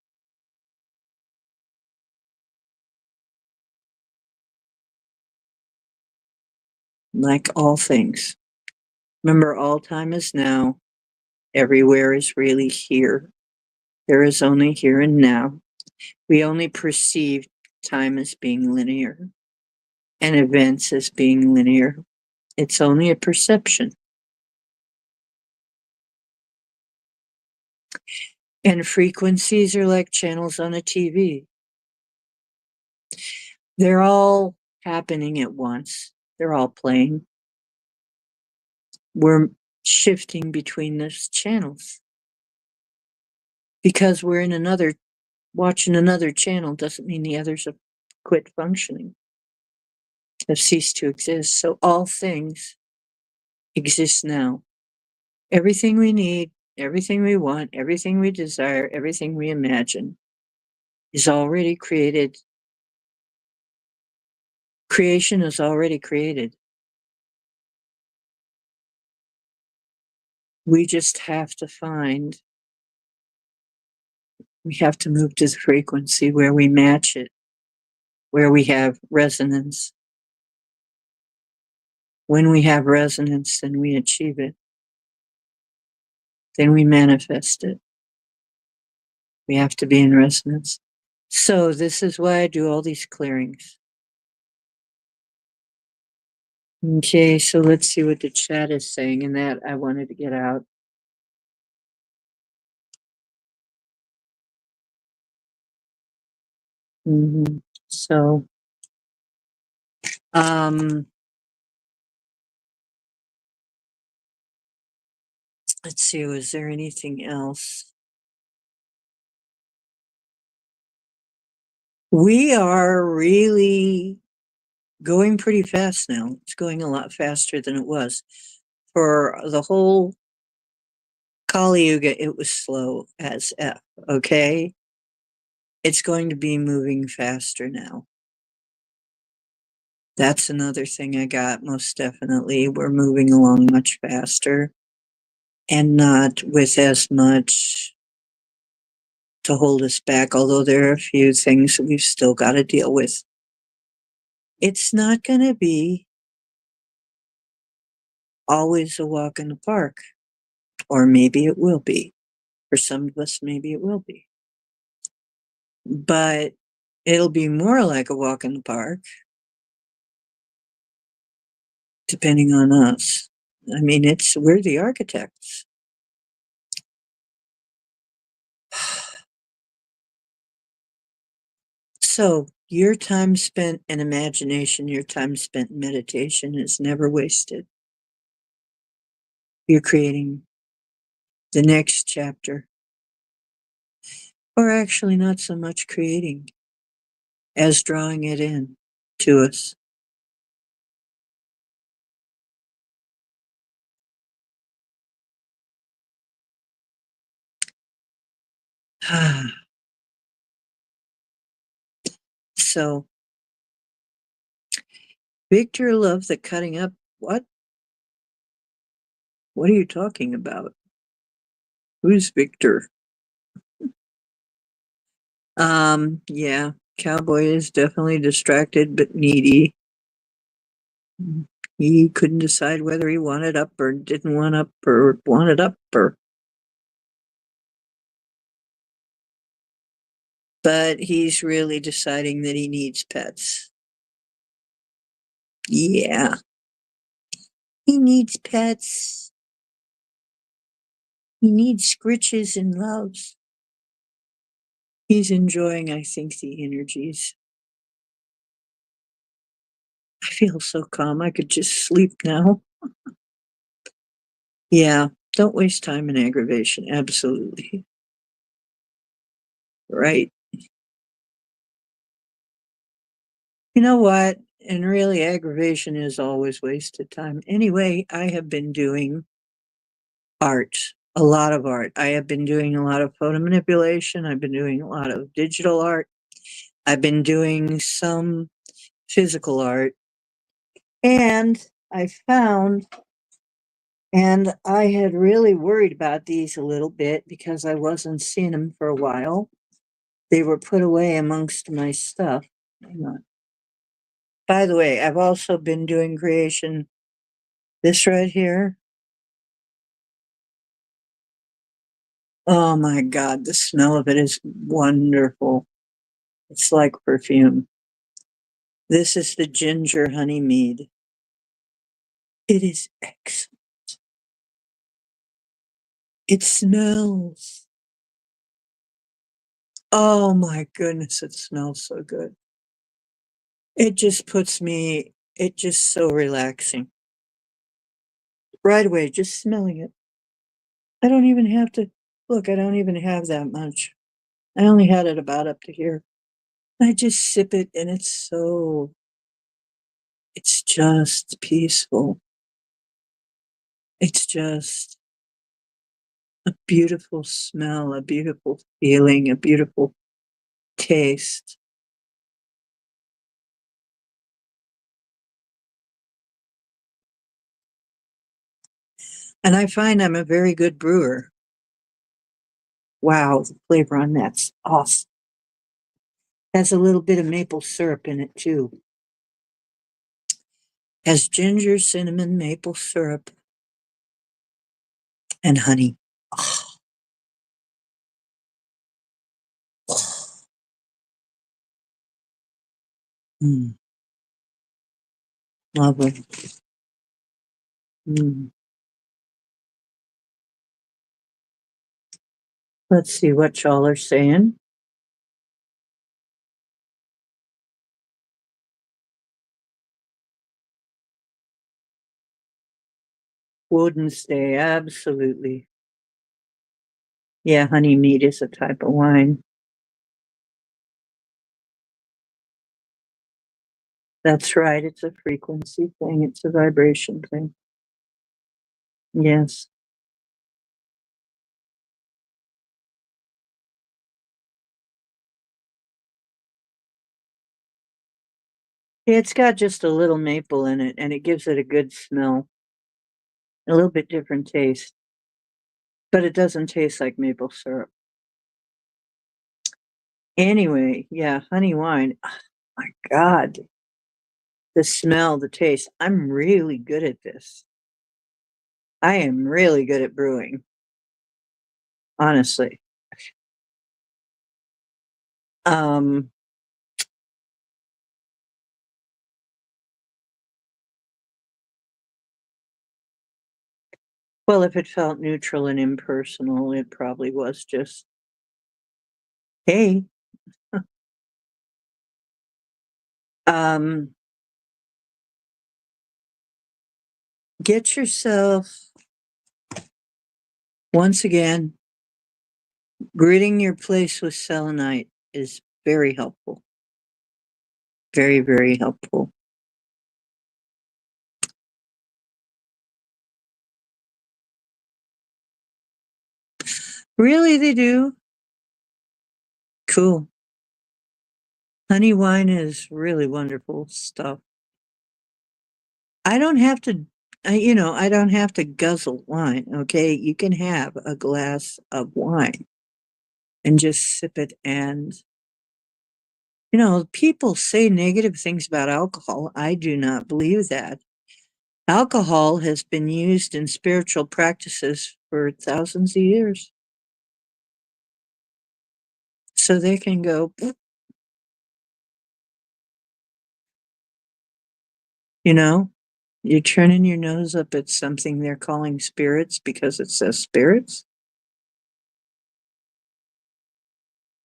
Like all things. Remember, all time is now. Everywhere is really here. There is only here and now. We only perceive time as being linear and events as being linear. It's only a perception. And frequencies are like channels on a TV. They're all happening at once. They're all playing. We're shifting between those channels. Because we're in another, watching another channel doesn't mean the others have quit functioning, have ceased to exist. So all things exist now. Everything we need, everything we want, everything we desire, everything we imagine is already created. Creation is already created. We just have to we have to move to the frequency where we match it, where we have resonance. When we have resonance, then we achieve it. Then we manifest it. We have to be in resonance. So this is why I do all these clearings. Okay, so let's see what the chat is saying, and that I wanted to get out. So, let's see, was there anything else? We are really going pretty fast now. It's going a lot faster than it was. For the whole Kali Yuga, it was slow as F, okay? It's going to be moving faster now. That's another thing I got, most definitely. We're moving along much faster and not with as much to hold us back, although there are a few things we've still got to deal with. It's not going to be always a walk in the park, or maybe it will be. For some of us, maybe it will be. But it'll be more like a walk in the park, depending on us. I mean, we're the architects. So your time spent in imagination, your time spent in meditation is never wasted. You're creating the next chapter, or actually not so much creating as drawing it in to us. So Victor loved the cutting up. What? What are you talking about? Who's Victor? Yeah, Cowboy is definitely distracted but needy. He couldn't decide whether he wanted up or didn't want up or wanted up or. But he's really deciding that he needs pets. Yeah, he needs pets. He needs scritches and loves. He's enjoying, I think, the energies. I feel so calm. I could just sleep now. Yeah, don't waste time in aggravation. Absolutely. Right. You know what? And really, aggravation is always wasted time. Anyway, I have been doing art, a lot of art. I have been doing a lot of photo manipulation. I've been doing a lot of digital art. I've been doing some physical art. And I found, and I had really worried about these a little bit because I wasn't seeing them for a while. They were put away amongst my stuff. Hang on. By the way, I've also been doing creation. This right here. Oh my God, the smell of it is wonderful. It's like perfume. This is the ginger honey mead. It is excellent. It smells. Oh my goodness, it smells so good. It just puts me, it just so relaxing. Right away, just smelling it. I don't even have to, look, I don't even have that much. I only had it about up to here. I just sip it and it's just peaceful. It's just a beautiful smell, a beautiful feeling, a beautiful taste. And I find I'm a very good brewer. Wow, the flavor on that's awesome. Has a little bit of maple syrup in it too. Has ginger, cinnamon, maple syrup, and honey. Oh, mm, lovely. Mm. Let's see what y'all are saying. Wouldn't stay, absolutely. Yeah, honey mead is a type of wine. That's right. It's a frequency thing. It's a vibration thing. Yes. It's got just a little maple in it, and it gives it a good smell, a little bit different taste, but it doesn't taste like maple syrup. Anyway, yeah, honey wine. Oh my God, the smell, the taste. I'm really good at this. I am really good at brewing, honestly. Um, well, if it felt neutral and impersonal, it probably was just, hey, um, get yourself, once again, gridding your place with selenite is very helpful. Very, very helpful. Really, they do? Cool. Honey wine is really wonderful stuff. I don't have to, I don't have to guzzle wine, okay? You can have a glass of wine and just sip it. And, people say negative things about alcohol. I do not believe that. Alcohol has been used in spiritual practices for thousands of years. So they can go, you know, you're turning your nose up at something they're calling spirits because it says spirits.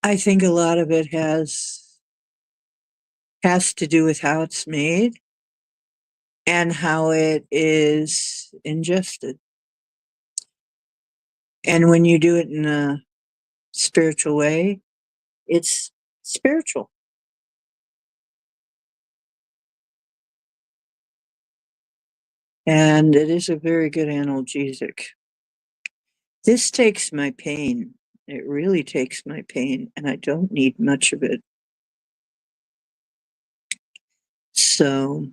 I think a lot of it has to do with how it's made and how it is ingested. And when you do it in a spiritual way, it's spiritual. And it is a very good analgesic. This takes my pain. It really takes my pain, and I don't need much of it. So,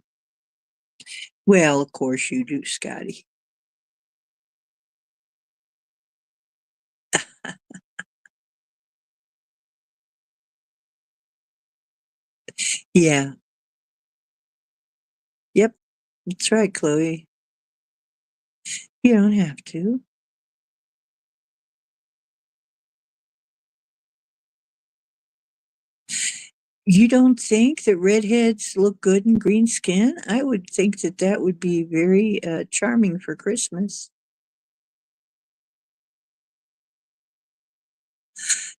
well, of course you do, Scotty. Yeah. Yep. That's right, Chloe. You don't have to. You don't think that redheads look good in green skin? I would think that that would be very charming for Christmas.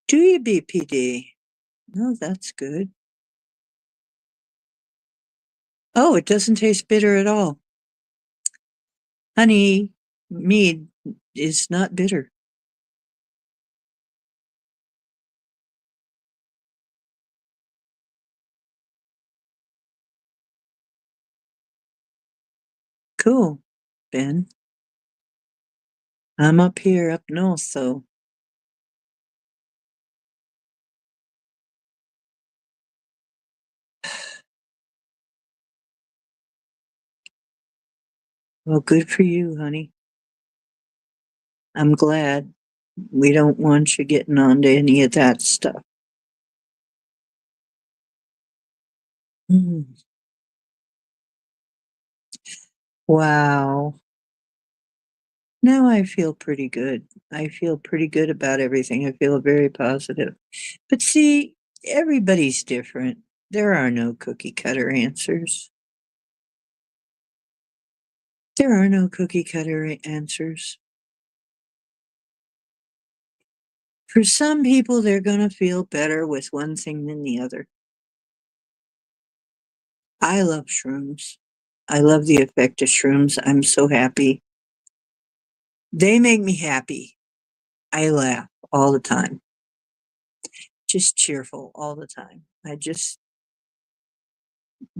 Do you, BPD? Oh, that's good. Oh, it doesn't taste bitter at all. Honey, mead is not bitter. Cool, Ben. I'm up here, up north, so well, good for you, honey. I'm glad. We don't want you getting onto any of that stuff. Mm. Wow. Now I feel pretty good. I feel pretty good about everything. I feel very positive. But see, everybody's different. There are no cookie cutter answers. There are no cookie cutter answers. For some people, they're going to feel better with one thing than the other. I love shrooms. I love the effect of shrooms. I'm so happy. They make me happy. I laugh all the time, just cheerful all the time. I just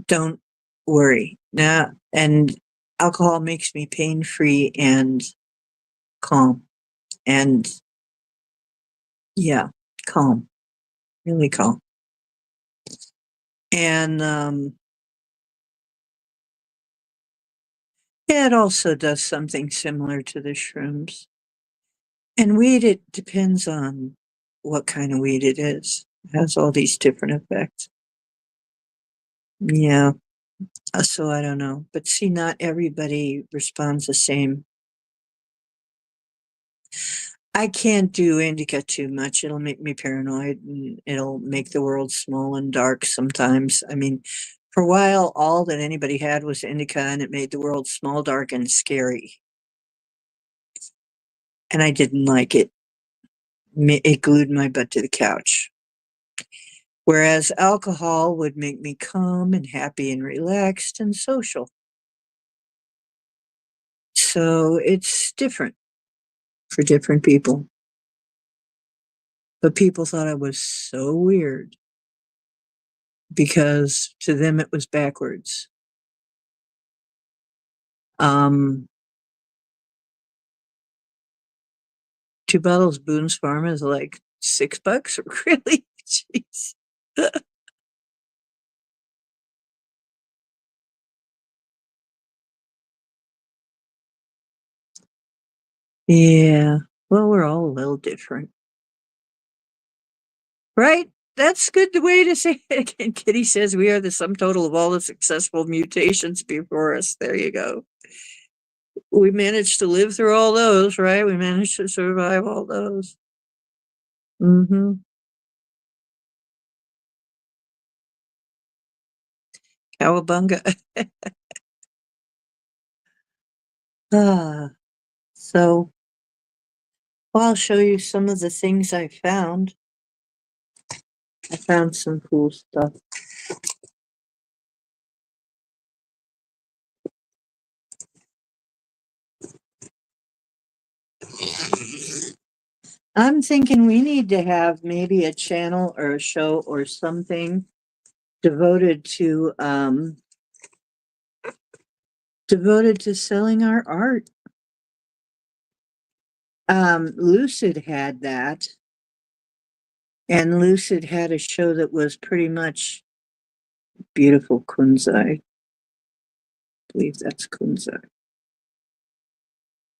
don't worry. Now, and alcohol makes me pain free and calm. And yeah, calm, really calm. And yeah, it also does something similar to the shrooms. And weed, it depends on what kind of weed it is. It has all these different effects. Yeah. So I don't know. But see, not everybody responds the same. I can't do indica too much. It'll make me paranoid and it'll make the world small and dark sometimes. I mean, for a while, all that anybody had was indica and it made the world small, dark, and scary. And I didn't like it. It glued my butt to the couch. Whereas alcohol would make me calm and happy and relaxed and social. So it's different for different people. But people thought I was so weird because to them it was backwards. Um, 2 bottles of Boone's Farm is like $6. Really? Jeez. Yeah. Well, we're all a little different. Right? That's good the way to say it. And Kitty says we are the sum total of all the successful mutations before us. There you go. We managed to live through all those, right? We managed to survive all those. Mhm. Cowabunga. Ah, so, well, I'll show you some of the things I found. I found some cool stuff. I'm thinking we need to have maybe a channel or a show or something devoted to selling our art. Lucid had that, and Lucid had a show that was pretty much beautiful kunzai. I believe that's kunzai.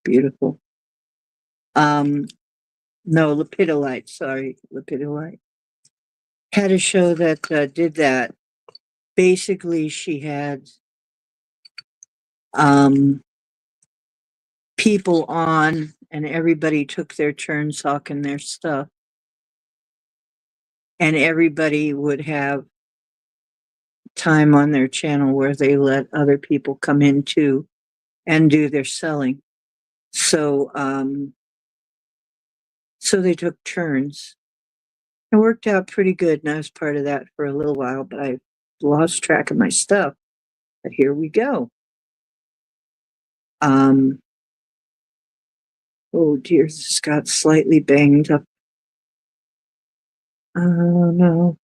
Beautiful. Um, no, lepidolite. Sorry, lepidolite. Had a show that did that. Basically, she had um, people on, and everybody took their turns hawking their stuff, and everybody would have time on their channel where they let other people come in too and do their selling. So, so they took turns. It worked out pretty good, and I was part of that for a little while, but I lost track of my stuff. But here we go. Um, oh dear, this got slightly banged up. Oh no.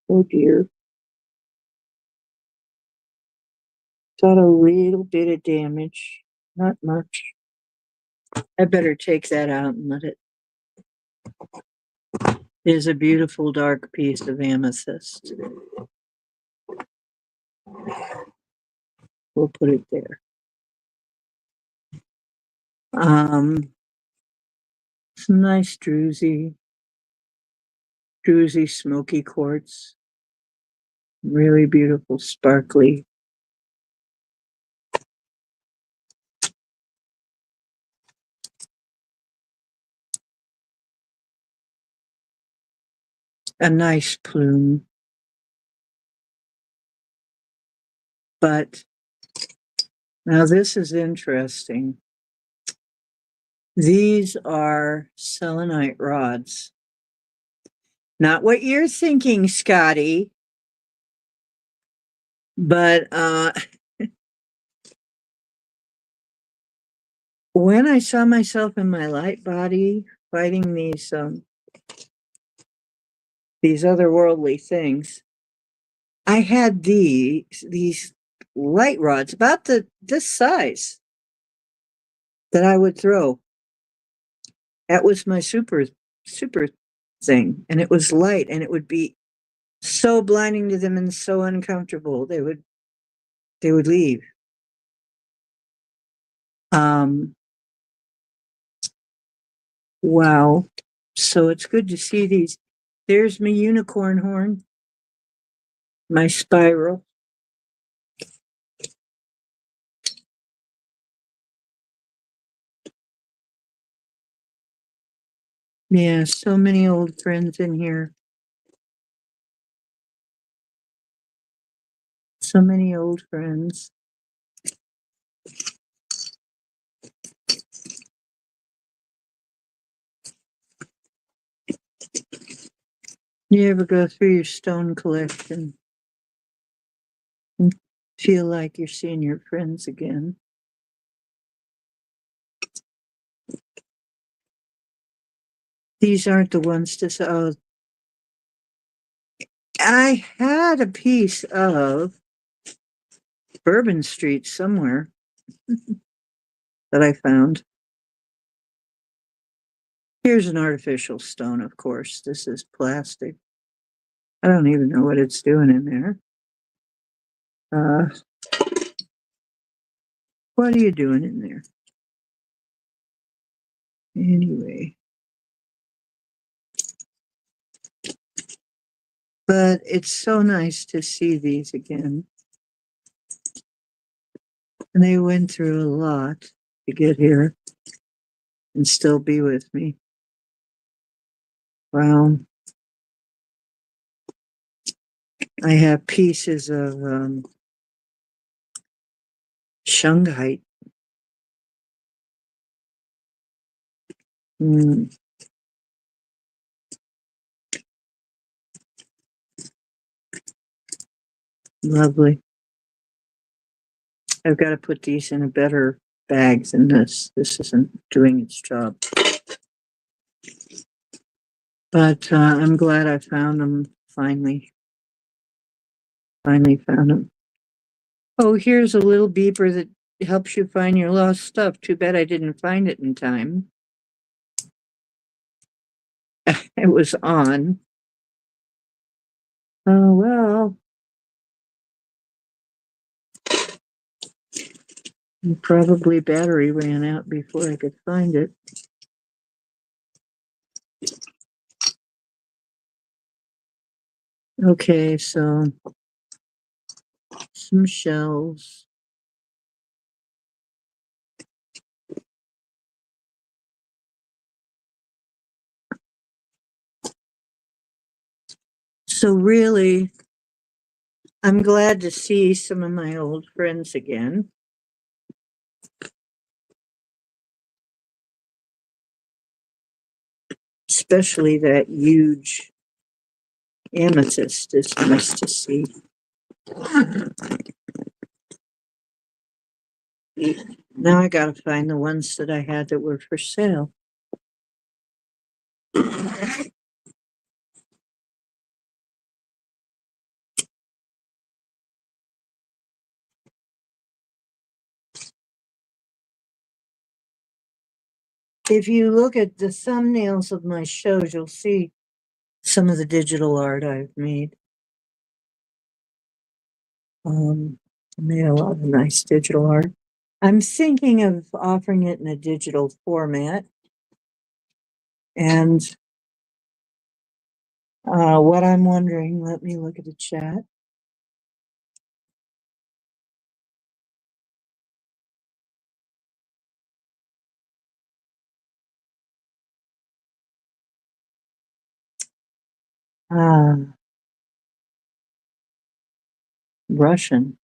Oh dear. Got a little bit of damage. Not much. I better take that out and let it. It is a beautiful dark piece of amethyst. We'll put it there. Some nice druzy smoky quartz. Really beautiful, sparkly. A nice plume. But now this is interesting. These are selenite rods. Not what you're thinking, Scotty, but when I saw myself in my light body fighting these otherworldly things, I had these light rods about this size that I would throw. That was my super thing, and it was light, and it would be so blinding to them and so uncomfortable. They would leave. Um, wow. So it's good to see these. There's my unicorn horn, my spiral. Yeah, so many old friends in here. So many old friends. You ever go through your stone collection and feel like you're seeing your friends again? These aren't the ones to say, oh, I had a piece of Bourbon Street somewhere that I found. Here's an artificial stone, of course. This is plastic. I don't even know what it's doing in there. Uh, what are you doing in there? Anyway, but it's so nice to see these again. And they went through a lot to get here and still be with me. Well, I have pieces of shungite. Mm, lovely. I've got to put these in a better bag than this. This isn't doing its job. But I'm glad I found them finally. Finally found them. Oh, here's a little beeper that helps you find your lost stuff. Too bad I didn't find it in time. It was on. Oh, well. Probably battery ran out before I could find it. Okay, so some shells. So really, I'm glad to see some of my old friends again. Especially that huge amethyst is nice to see. Now I gotta find the ones that I had that were for sale. If you look at the thumbnails of my shows, you'll see some of the digital art I've made. I made a lot of nice digital art. I'm thinking of offering it in a digital format. And what I'm wondering, let me look at the chat. Ah, Russian.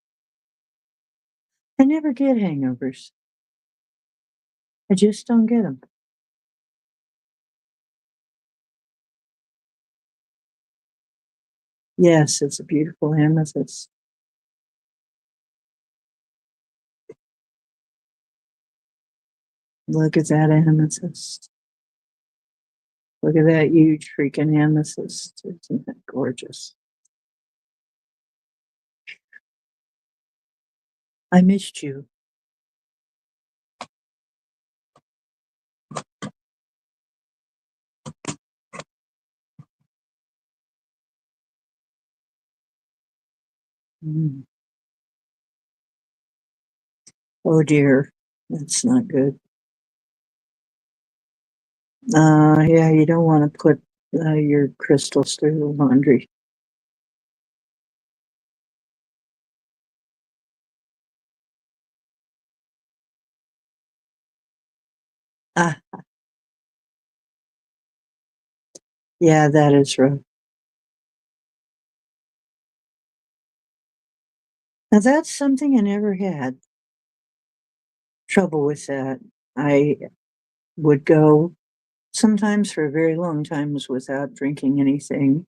I never get hangovers. I just don't get them. Yes, it's a beautiful amethyst. Look at that amethyst. Look at that huge freaking amethyst. Isn't that gorgeous? I missed you. Mm. Oh dear, that's not good. Yeah, you don't want to put your crystals through the laundry. Ah, yeah, that is rough. Now that's something I never had trouble with that. I would go sometimes for very long times without drinking anything,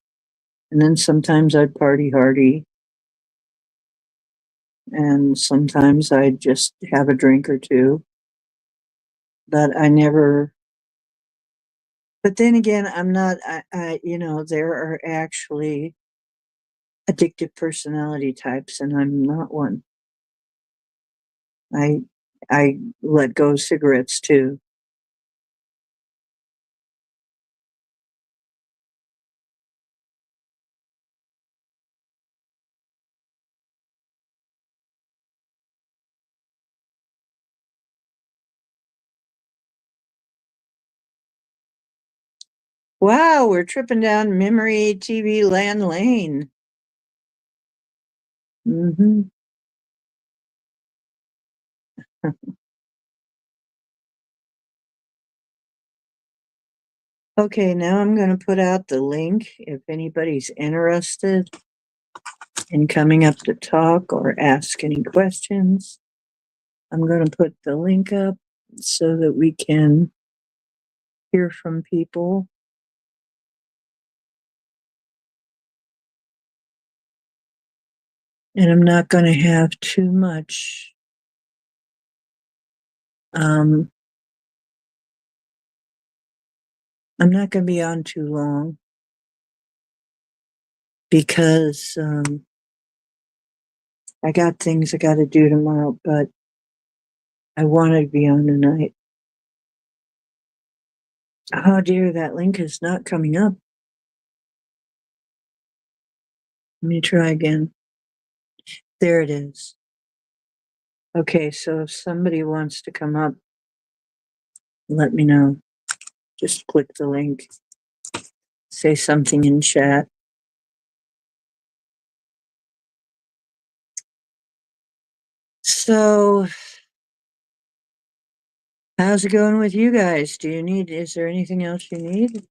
and then sometimes I'd party hardy, and sometimes I'd just have a drink or two. But I never. But then again, I'm not. There are actually addictive personality types, and I'm not one. I I let go of cigarettes too. Wow, we're tripping down memory TV land lane. Hmm. Okay, now I'm going to put out the link if anybody's interested in coming up to talk or ask any questions. I'm going to put the link up so that we can hear from people. And I'm not going to have too much. Um, I'm not going to be on too long because I got things I got to do tomorrow, but I wanted to be on tonight. Oh dear, that link is not coming up. Let me try again. There it is. Okay, so if somebody wants to come up, let me know. Just click the link, say something in chat. So, how's it going with you guys? Is there anything else you need?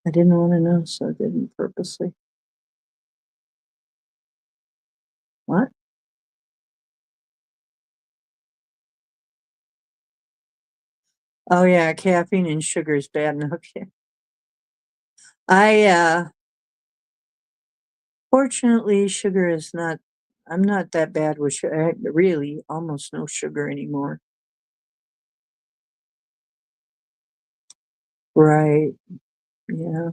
I didn't want to know, so I didn't purposely. What? Oh yeah, caffeine and sugar is bad. Okay. I Fortunately sugar is not I'm not that bad with sugar. Really almost no sugar anymore. Right. Yeah.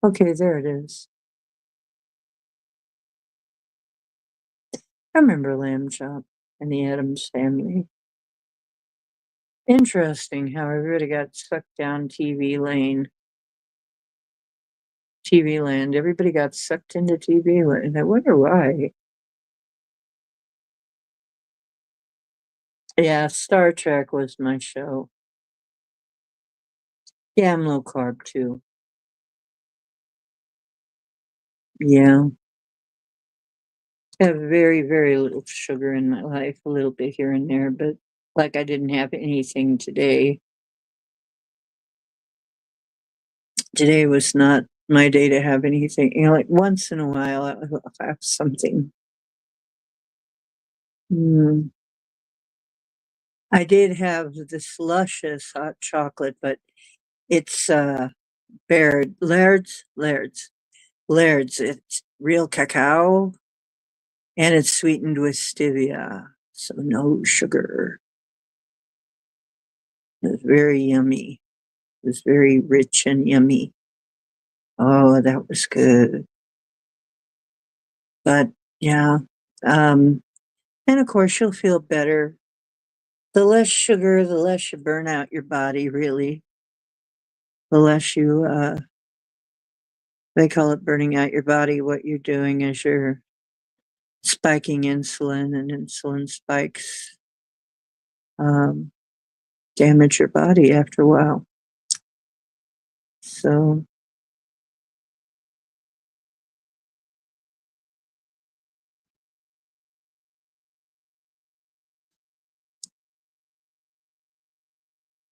Okay, there it is. I remember Lamb Chop and the Addams Family. Interesting how everybody got sucked down TV land. Everybody got sucked into TV land. I wonder why. Yeah, Star Trek was my show. Yeah, I'm low carb too. Yeah. I have very, very little sugar in my life, a little bit here and there, but like I didn't have anything today. Today was not my day to have anything. Like once in a while, I'll have something. Mm. I did have this luscious hot chocolate, but it's Laird's. It's real cacao and it's sweetened with stevia, so no sugar. It's very yummy. It was very rich and yummy. Oh, that was good. But yeah, and of course you'll feel better. The less sugar, the less you burn out your body, really. The less you, they call it burning out your body. What you're doing is you're spiking insulin, and insulin spikes um, damage your body after a while. So,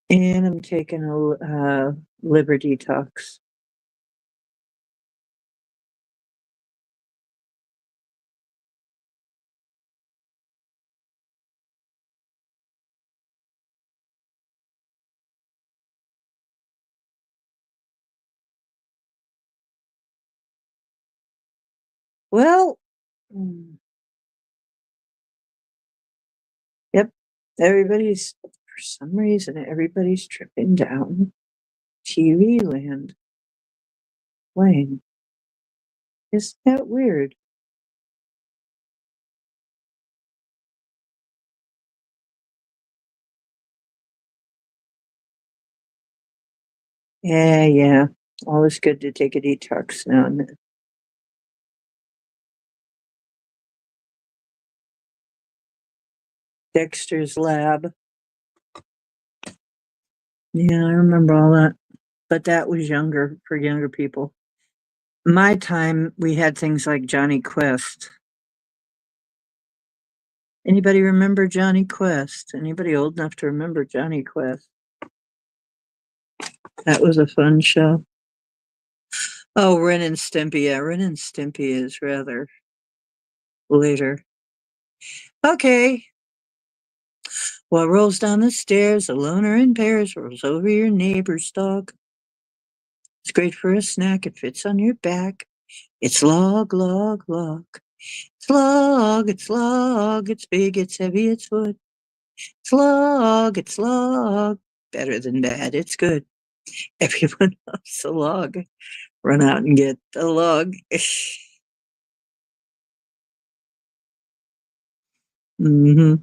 and I'm taking a liver detox. Well, mm, yep, everybody's, for some reason, everybody's tripping down TV land lane. Isn't that weird? Yeah, yeah. Always good to take a detox now and then. Dexter's Lab. Yeah, I remember all that. But that was younger, for younger people. My time, we had things like Johnny Quest. Anybody remember Johnny Quest? Anybody old enough to remember Johnny Quest? That was a fun show. Oh, Ren and Stimpy. Yeah, Ren and Stimpy is rather later. Okay. What rolls down the stairs, alone or in pairs, rolls over your neighbor's dog. It's great for a snack. It fits on your back. It's log, log, log. It's log, it's log. It's big, it's heavy, it's wood. It's log, it's log. Better than bad. It's good. Everyone loves a log. Run out and get a log. hmm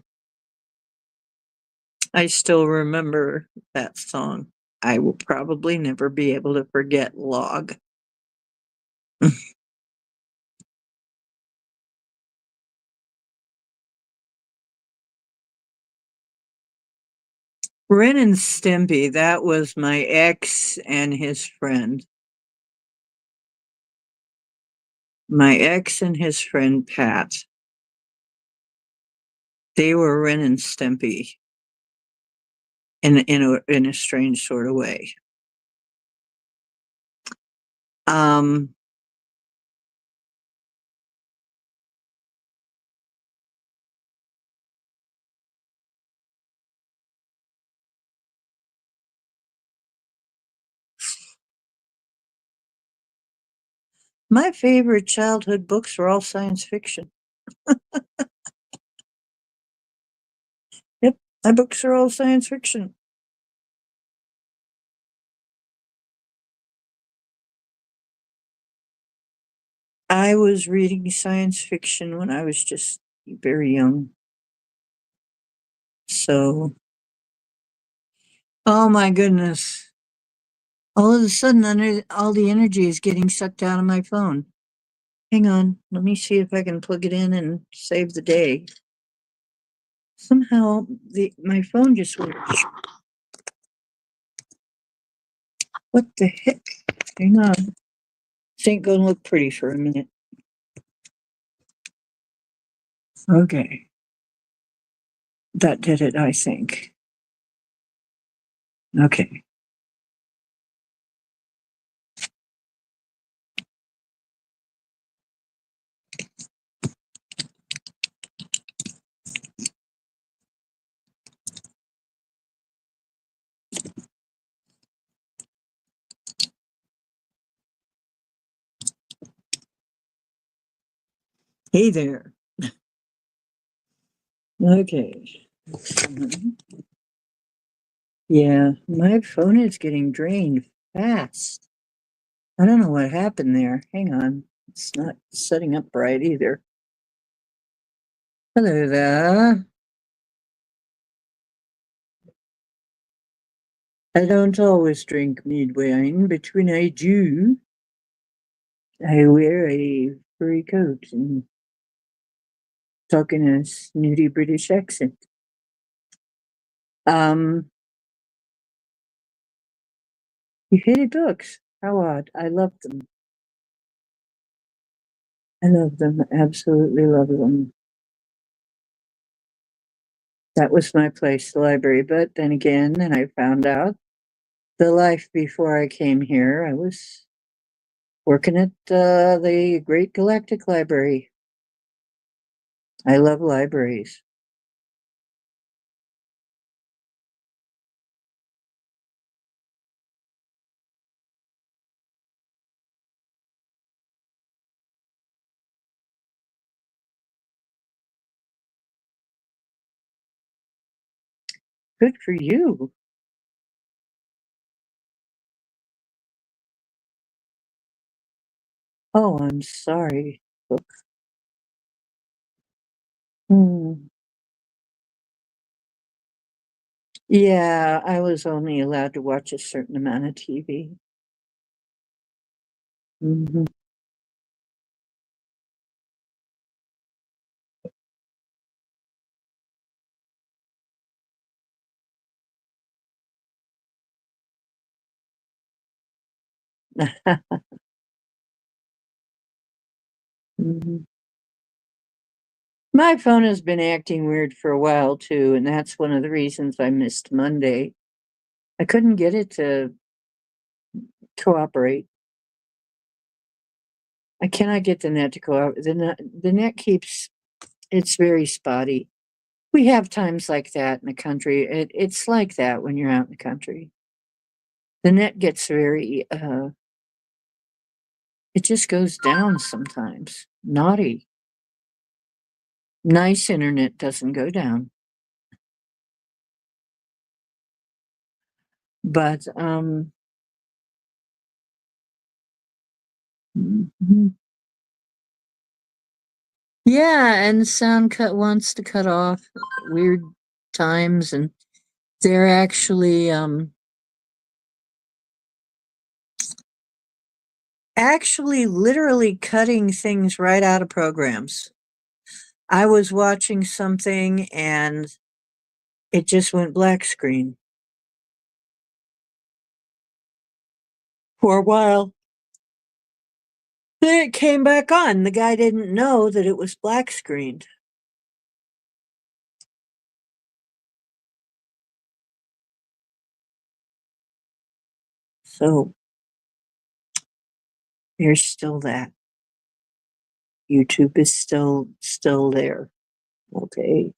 I still remember that song. I will probably never be able to forget log. Ren and Stimpy, that was my ex and his friend. My ex and his friend Pat. They were Ren and Stimpy in a strange sort of way. Um, my favorite childhood books were all science fiction. Yep, my books are all science fiction. I was reading science fiction when I was just very young. So, oh my goodness. All of a sudden, all the energy is getting sucked out of my phone. Hang on, let me see if I can plug it in and save the day. Somehow, my phone just went. What the heck? Hang on. This ain't gonna look pretty for a minute. Okay, that did it, I think. Okay. Hey there. Okay. Yeah, my phone is getting drained fast. I don't know what happened there. Hang on. It's not setting up right either. Hello there. I don't always drink mead wine, but when I do, I wear a furry coat and talk in a snooty British accent. Um, you hated books. How odd. I love them. I love them. Absolutely love them. That was my place, the library. But then again, and I found out the life before I came here, I was working at the Great Galactic Library. I love libraries. Good for you. Oh, I'm sorry. Hmm. Yeah, I was only allowed to watch a certain amount of TV. Mhm. Mhm. My phone has been acting weird for a while too, and that's one of the reasons I missed Monday. I couldn't get it to cooperate. I cannot get the net to cooperate. The net keeps it's very spotty. We have times like that in the country. It's like that when you're out in the country. The net gets very it just goes down sometimes. Naughty. Nice internet doesn't go down. But mhm. Yeah, and sound cut wants to cut off weird times, and they're actually literally cutting things right out of programs. I was watching something and it just went black screen for a while. Then it came back on. The guy didn't know that it was black screened. So there's still that. YouTube is still there. Okay.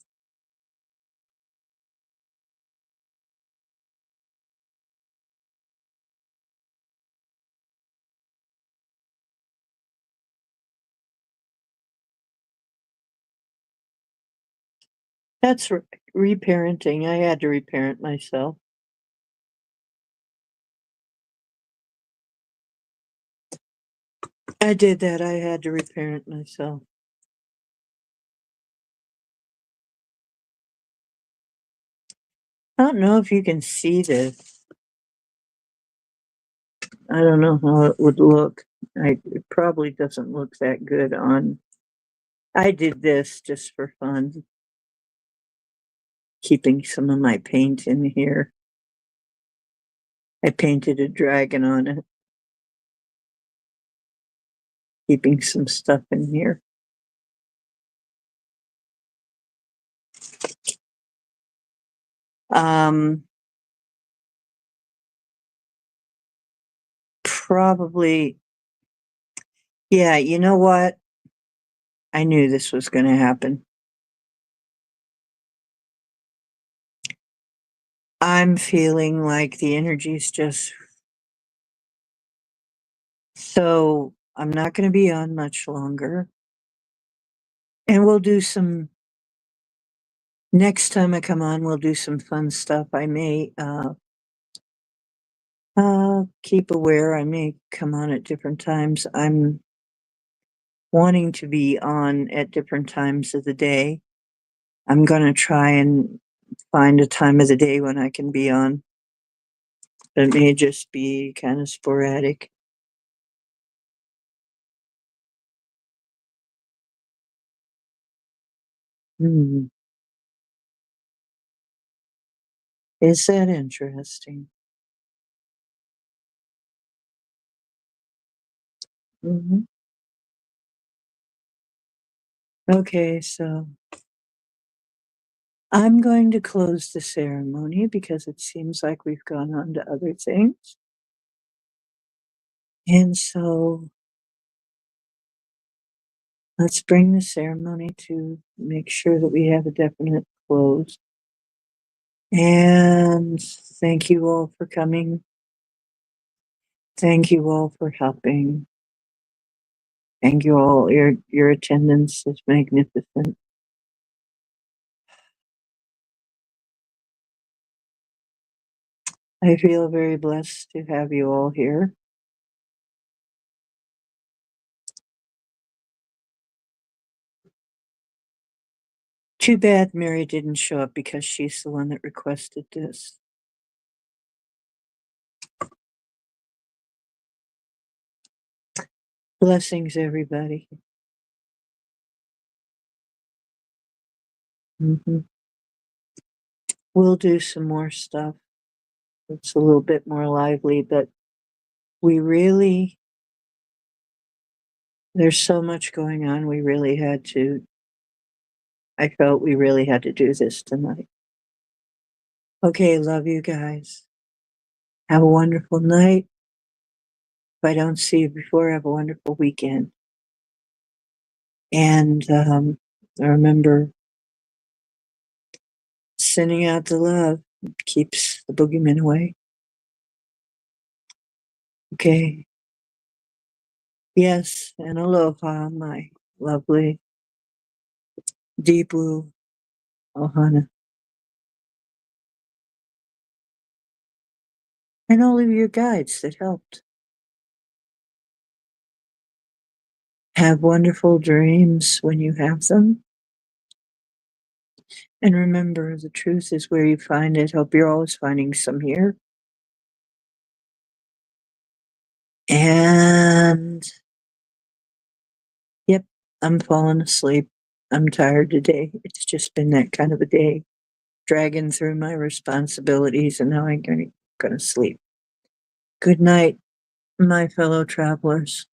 That's reparenting. I had to reparent myself. I did that. I had to reparent myself. I don't know if you can see this. I don't know how it would look. It probably doesn't look that good on. I did this just for fun, keeping some of my paint in here. I painted a dragon on it, keeping some stuff in here. Um, Probably, yeah, you know what? I knew this was going to happen. I'm feeling like the energy's just so I'm not going to be on much longer. And we'll do some next time I come on, we'll do some fun stuff. I may keep aware. I may come on at different times. wanting to be on at different times of the day. I'm going to try and find a time of the day when I can be on. It may just be kind of sporadic. Hmm. Is that interesting? Hmm. Okay, so I'm going to close the ceremony because it seems like we've gone on to other things. And so let's bring the ceremony to make sure that we have a definite close. And thank you all for coming. Thank you all for helping. Thank you all. Your attendance is magnificent. I feel very blessed to have you all here. Too bad Mary didn't show up because she's the one that requested this. Blessings, everybody. Hmm. We'll do some more stuff. It's a little bit more lively, but we really, there's so much going on. I felt we really had to do this tonight. Okay, love you guys. Have a wonderful night. If I don't see you before, have a wonderful weekend. And remember, sending out the love keeps the boogeyman away. Okay. Yes, and aloha, my lovely deep blue ohana. And all of your guides that helped. Have wonderful dreams when you have them. And remember, the truth is where you find it. Hope you're always finding some here. And yep, I'm falling asleep. I'm tired today. It's just been that kind of a day, dragging through my responsibilities, and now I'm going to sleep. Good night, my fellow travelers.